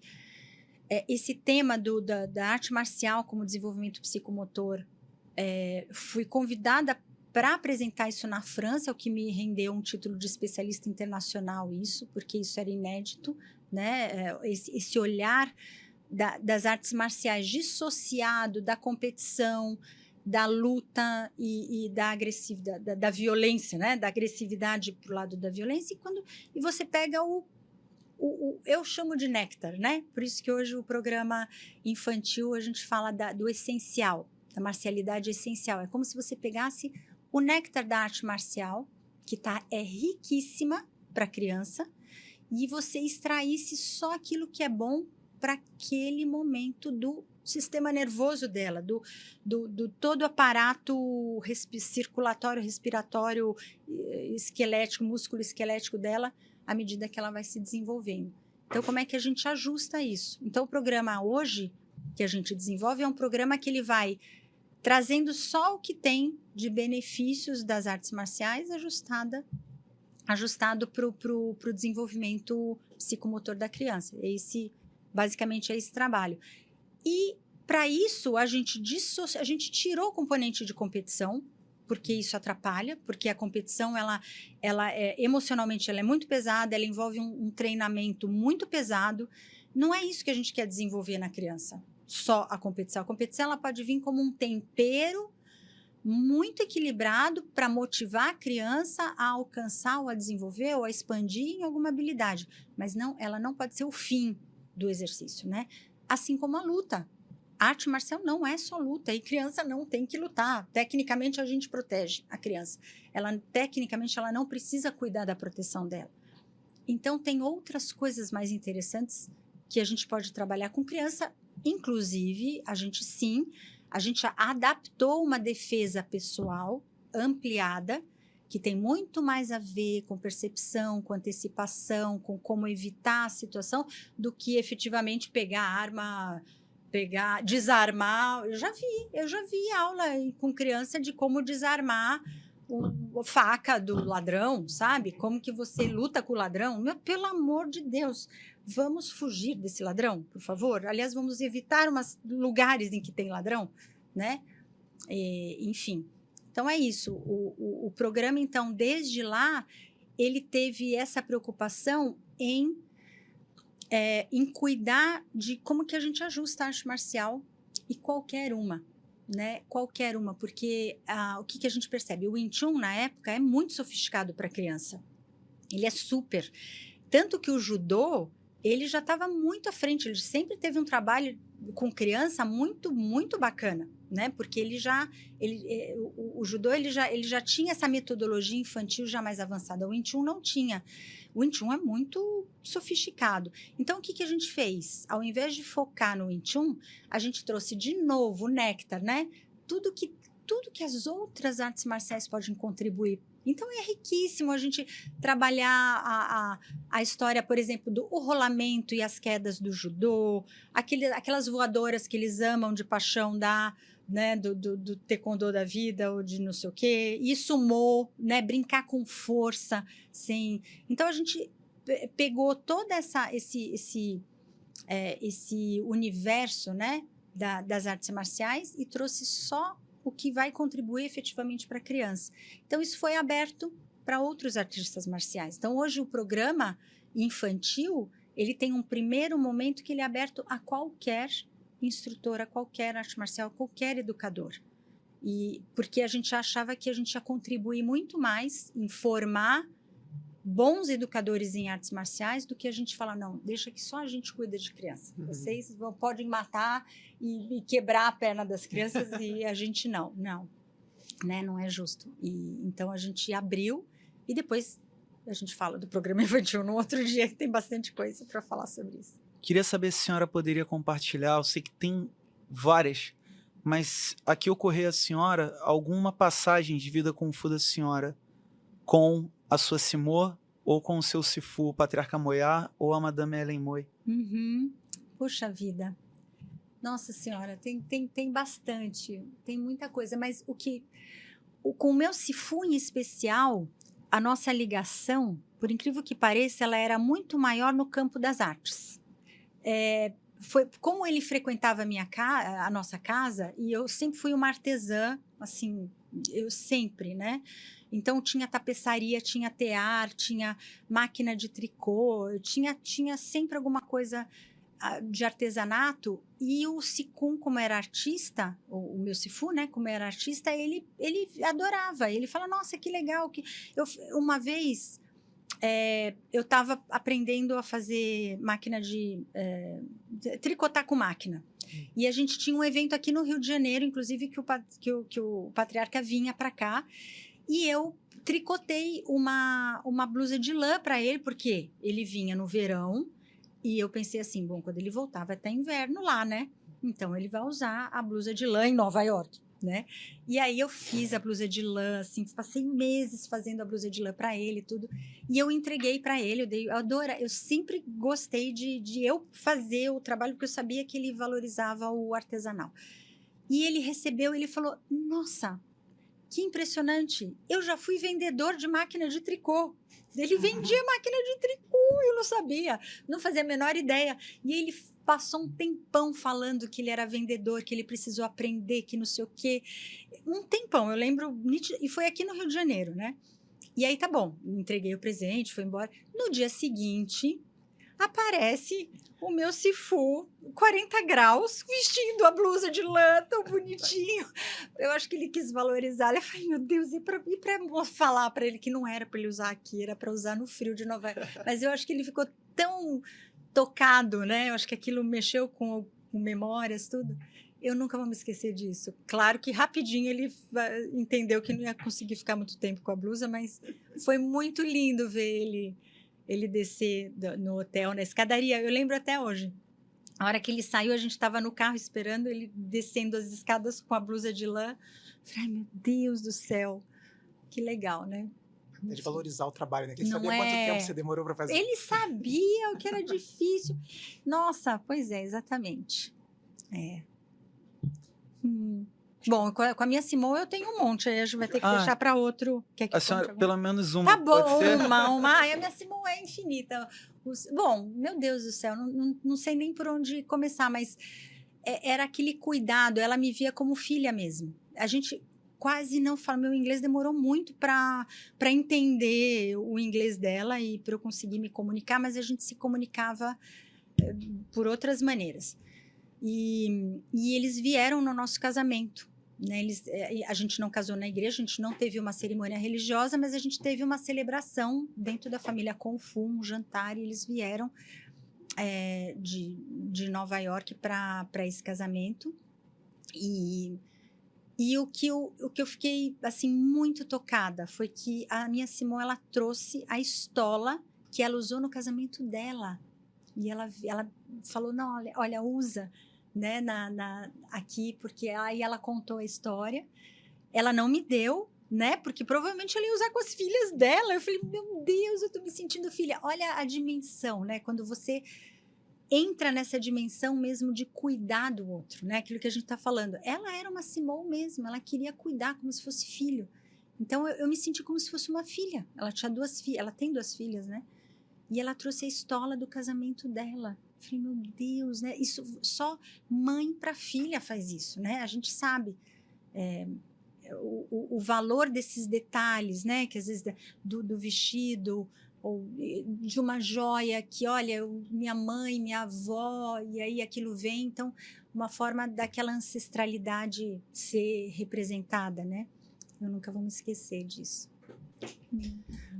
tema da arte marcial como desenvolvimento psicomotor. Fui convidada para apresentar isso na França, o que me rendeu um título de especialista internacional, porque isso era inédito, né? Esse olhar das artes marciais dissociado da competição, da luta e da agressividade, da violência, né? Da agressividade para o lado da violência. E você pega eu chamo de néctar, né? Por isso que hoje o programa infantil a gente fala do essencial, da marcialidade essencial. É como se você pegasse o néctar da arte marcial, que é riquíssima para a criança, e você extraísse só aquilo que é bom para aquele momento do sistema nervoso dela, do todo o aparato circulatório, respiratório, esquelético, músculo esquelético dela, à medida que ela vai se desenvolvendo. Então, como é que a gente ajusta isso? Então, o programa hoje que a gente desenvolve é um programa que ele vai trazendo só o que tem de benefícios das artes marciais ajustado para o desenvolvimento psicomotor da criança. Basicamente, é esse trabalho. E para isso a gente tirou o componente de competição, porque isso atrapalha, porque a competição emocionalmente ela é muito pesada, ela envolve um treinamento muito pesado. Não é isso que a gente quer desenvolver na criança, só a competição. A competição ela pode vir como um tempero muito equilibrado para motivar a criança a alcançar ou a desenvolver ou a expandir em alguma habilidade, mas não, ela não pode ser o fim do exercício, né? Assim como a luta. A arte marcial não é só luta, e criança não tem que lutar. Tecnicamente, a gente protege a criança. Tecnicamente, ela não precisa cuidar da proteção dela. Então, tem outras coisas mais interessantes que a gente pode trabalhar com criança. Inclusive, a gente adaptou uma defesa pessoal ampliada, que tem muito mais a ver com percepção, com antecipação, com como evitar a situação, do que efetivamente pegar a arma... desarmar. Eu já vi aula com criança de como desarmar a faca do ladrão, sabe? Como que você luta com o ladrão. Pelo amor de Deus, vamos fugir desse ladrão, por favor. Aliás, vamos evitar lugares em que tem ladrão, né? Enfim. Então, é isso. O programa, então, desde lá, ele teve essa preocupação em cuidar de como que a gente ajusta a arte marcial, e qualquer uma, né? Qualquer uma, porque o que a gente percebe? O Wing Chun, na época, é muito sofisticado para criança. Ele é super. Tanto que o judô, ele já estava muito à frente, ele sempre teve um trabalho com criança muito, muito bacana, né? Porque o judô, ele já tinha essa metodologia infantil já mais avançada. O Wing Chun não tinha. O Wing Chun é muito sofisticado. Então, o que a gente fez? Ao invés de focar no Wing Chun, a gente trouxe de novo o néctar, né? Tudo que as outras artes marciais podem contribuir. Então, é riquíssimo a gente trabalhar a história, por exemplo, do rolamento e as quedas do judô, aquelas voadoras que eles amam de paixão né, do taekwondo da vida, ou de não sei o quê, e sumô, né, brincar com força, sem... Então, a gente pegou todo esse universo, né, das artes marciais, e trouxe só o que vai contribuir efetivamente para a criança. Então, isso foi aberto para outros artistas marciais. Então, hoje, o programa infantil, ele tem um primeiro momento que ele é aberto a qualquer instrutor, a qualquer arte marcial, a qualquer educador. Porque a gente achava que a gente ia contribuir muito mais em formar bons educadores em artes marciais do que a gente fala, não, deixa que só a gente cuida de criança. Vocês podem matar e quebrar a perna das crianças e a gente não, né? Não é justo. Então, a gente abriu e depois a gente fala do programa infantil no outro dia, que tem bastante coisa para falar sobre isso. Queria saber se a senhora poderia compartilhar, eu sei que tem várias, mas aqui ocorreu a senhora alguma passagem de vida Kung Fu da senhora com a sua Simo, ou com o seu Sifu, o Patriarca Moyar, ou a Madame Ellen Moy? Puxa vida. Nossa Senhora, tem bastante, tem muita coisa, mas com o meu Sifu em especial, a nossa ligação, por incrível que pareça, ela era muito maior no campo das artes. Foi como ele frequentava a nossa casa, e eu sempre fui uma artesã, assim, eu sempre, né? Então, tinha tapeçaria, tinha tear, tinha máquina de tricô, tinha sempre alguma coisa de artesanato. E o Sikun, como era artista, o meu Sifu, né, como era artista, ele adorava. Ele fala, nossa, que legal. Uma vez, eu estava aprendendo a fazer máquina de tricotar com máquina. E a gente tinha um evento aqui no Rio de Janeiro, inclusive, que o Patriarca vinha para cá. E eu tricotei uma blusa de lã para ele, porque ele vinha no verão. E eu pensei assim, bom, quando ele voltar vai estar inverno lá, né? Então, ele vai usar a blusa de lã em Nova York, né? E aí, eu fiz a blusa de lã, assim, passei meses fazendo a blusa de lã para ele e tudo. E eu entreguei para ele, eu sempre gostei de eu fazer o trabalho, porque eu sabia que ele valorizava o artesanal. E ele recebeu, ele falou, nossa, que impressionante, eu já fui vendedor de máquina de tricô. Ele vendia máquina de tricô, eu não não sabia, não fazia a menor ideia. E ele passou um tempão falando que ele era vendedor, que ele precisou aprender, que não sei o quê. Um tempão, eu lembro, e foi aqui no Rio de Janeiro, né? E aí tá bom, entreguei o presente, foi embora. No dia seguinte, aparece o meu Sifu, 40 graus, vestindo a blusa de lã, tão bonitinho. Eu acho que ele quis valorizar. Eu falei, meu Deus, e pra falar para ele que não era para ele usar aqui, era para usar no frio de Nova York. Mas eu acho que ele ficou tão tocado, né? Eu acho que aquilo mexeu com memórias, tudo. Eu nunca vou me esquecer disso. Claro que rapidinho ele entendeu que não ia conseguir ficar muito tempo com a blusa, mas foi muito lindo ver ele descer no hotel, na escadaria. Eu lembro até hoje. A hora que ele saiu, a gente estava no carro esperando ele descendo as escadas com a blusa de lã. Falei, ai, meu Deus do céu. Que legal, né? De valorizar o trabalho, né? Que ele Não sabia quanto tempo você demorou para fazer. Ele sabia o que era difícil. Nossa, pois é, exatamente. Bom, com a minha Simone eu tenho um monte, aí a gente vai ter que deixar para outro. Quer que A senhora, pelo menos uma. Tá bom, pode ser? uma. Ai, a minha Simone é infinita. Bom, meu Deus do céu, não sei nem por onde começar, mas era aquele cuidado, ela me via como filha mesmo. A gente quase não fala, meu inglês demorou muito para entender o inglês dela e para eu conseguir me comunicar, mas a gente se comunicava por outras maneiras. E eles vieram no nosso casamento, né? A gente não casou na igreja, a gente não teve uma cerimônia religiosa, mas a gente teve uma celebração dentro da família Confu, um jantar, e eles vieram de Nova York para esse casamento. E o que eu fiquei assim muito tocada foi que a minha Simone, ela trouxe a estola que ela usou no casamento dela. E ela falou, não, olha, usa, né, aqui, porque aí ela contou a história. Ela não me deu, né, porque provavelmente ela ia usar com as filhas dela. Eu falei, meu Deus, eu tô me sentindo filha. Olha a dimensão, né, quando você entra nessa dimensão mesmo de cuidar do outro, né, aquilo que a gente tá falando. Ela era uma Simone mesmo, ela queria cuidar como se fosse filho. Então, eu me senti como se fosse uma filha. Ela tinha ela tem 2 filhas, né, e ela trouxe a estola do casamento dela. Eu falei, meu Deus, né? Isso só mãe para filha faz isso, né? A gente sabe o valor desses detalhes, né? Que às vezes do vestido ou de uma joia que, olha, minha mãe, minha avó, e aí aquilo vem. Então, uma forma daquela ancestralidade ser representada, né? Eu nunca vou me esquecer disso.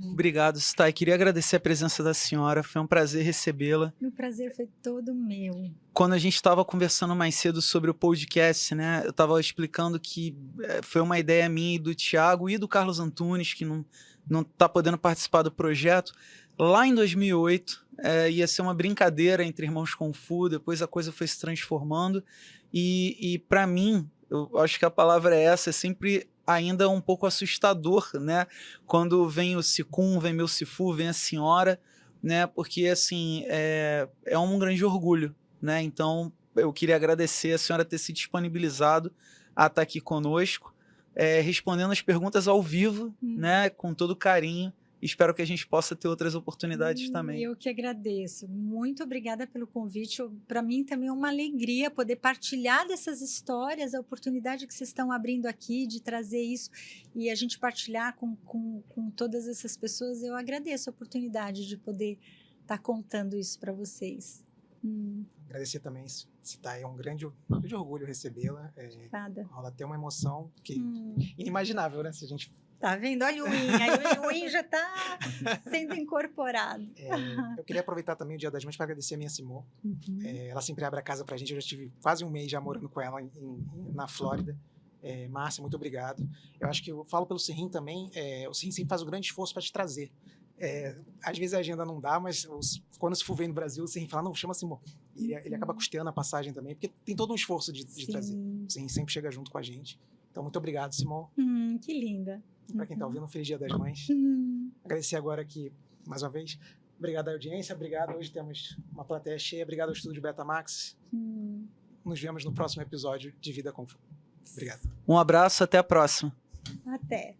Obrigado, Stai. Queria agradecer a presença da senhora. Foi um prazer recebê-la. O prazer foi todo meu. Quando a gente estava conversando mais cedo sobre o podcast, né, eu estava explicando que foi uma ideia minha e do Thiago e do Carlos Antunes, que não está podendo participar do projeto. Lá em 2008, ia ser uma brincadeira entre irmãos Confu, depois a coisa foi se transformando. E para mim, eu acho que a palavra é essa, é sempre ainda um pouco assustador, né? Quando vem o Sicum, vem meu Sifu, vem a senhora, né? Porque, assim, é um grande orgulho, né? Então, eu queria agradecer a senhora ter se disponibilizado a estar aqui conosco, respondendo as perguntas ao vivo, né? Com todo carinho. Espero que a gente possa ter outras oportunidades também. Eu que agradeço. Muito obrigada pelo convite. Para mim também é uma alegria poder partilhar dessas histórias, a oportunidade que vocês estão abrindo aqui de trazer isso e a gente partilhar com todas essas pessoas. Eu agradeço a oportunidade de poder estar contando isso para vocês. Agradecer também, Citar, é um grande orgulho recebê-la. Rola até uma emoção que inimaginável, né? Se a gente... Tá vendo? Olha o IN, aí o IN já está sendo incorporado. Eu queria aproveitar também o Dia das Mães para agradecer a minha Simone. Ela sempre abre a casa pra gente, eu já tive quase um mês já morando com ela na Flórida. Márcia, muito obrigado. Eu acho que eu falo pelo Serrim também, o Serrim sempre faz um grande esforço para te trazer. Às vezes a agenda não dá, mas quando se for ver no Brasil, o Serrim fala, não, chama Simone. Ele acaba custeando a passagem também, porque tem todo um esforço de trazer. O Serrim sempre chega junto com a gente. Então, muito obrigado, Simone. Que linda. Para quem está ouvindo, um feliz Dia das Mães. Agradecer agora aqui, mais uma vez. Obrigado à audiência, obrigado. Hoje temos uma plateia cheia. Obrigado ao Estúdio Betamax. Nos vemos no próximo episódio de Vida Confu. Obrigado. Um abraço, até a próxima. Até.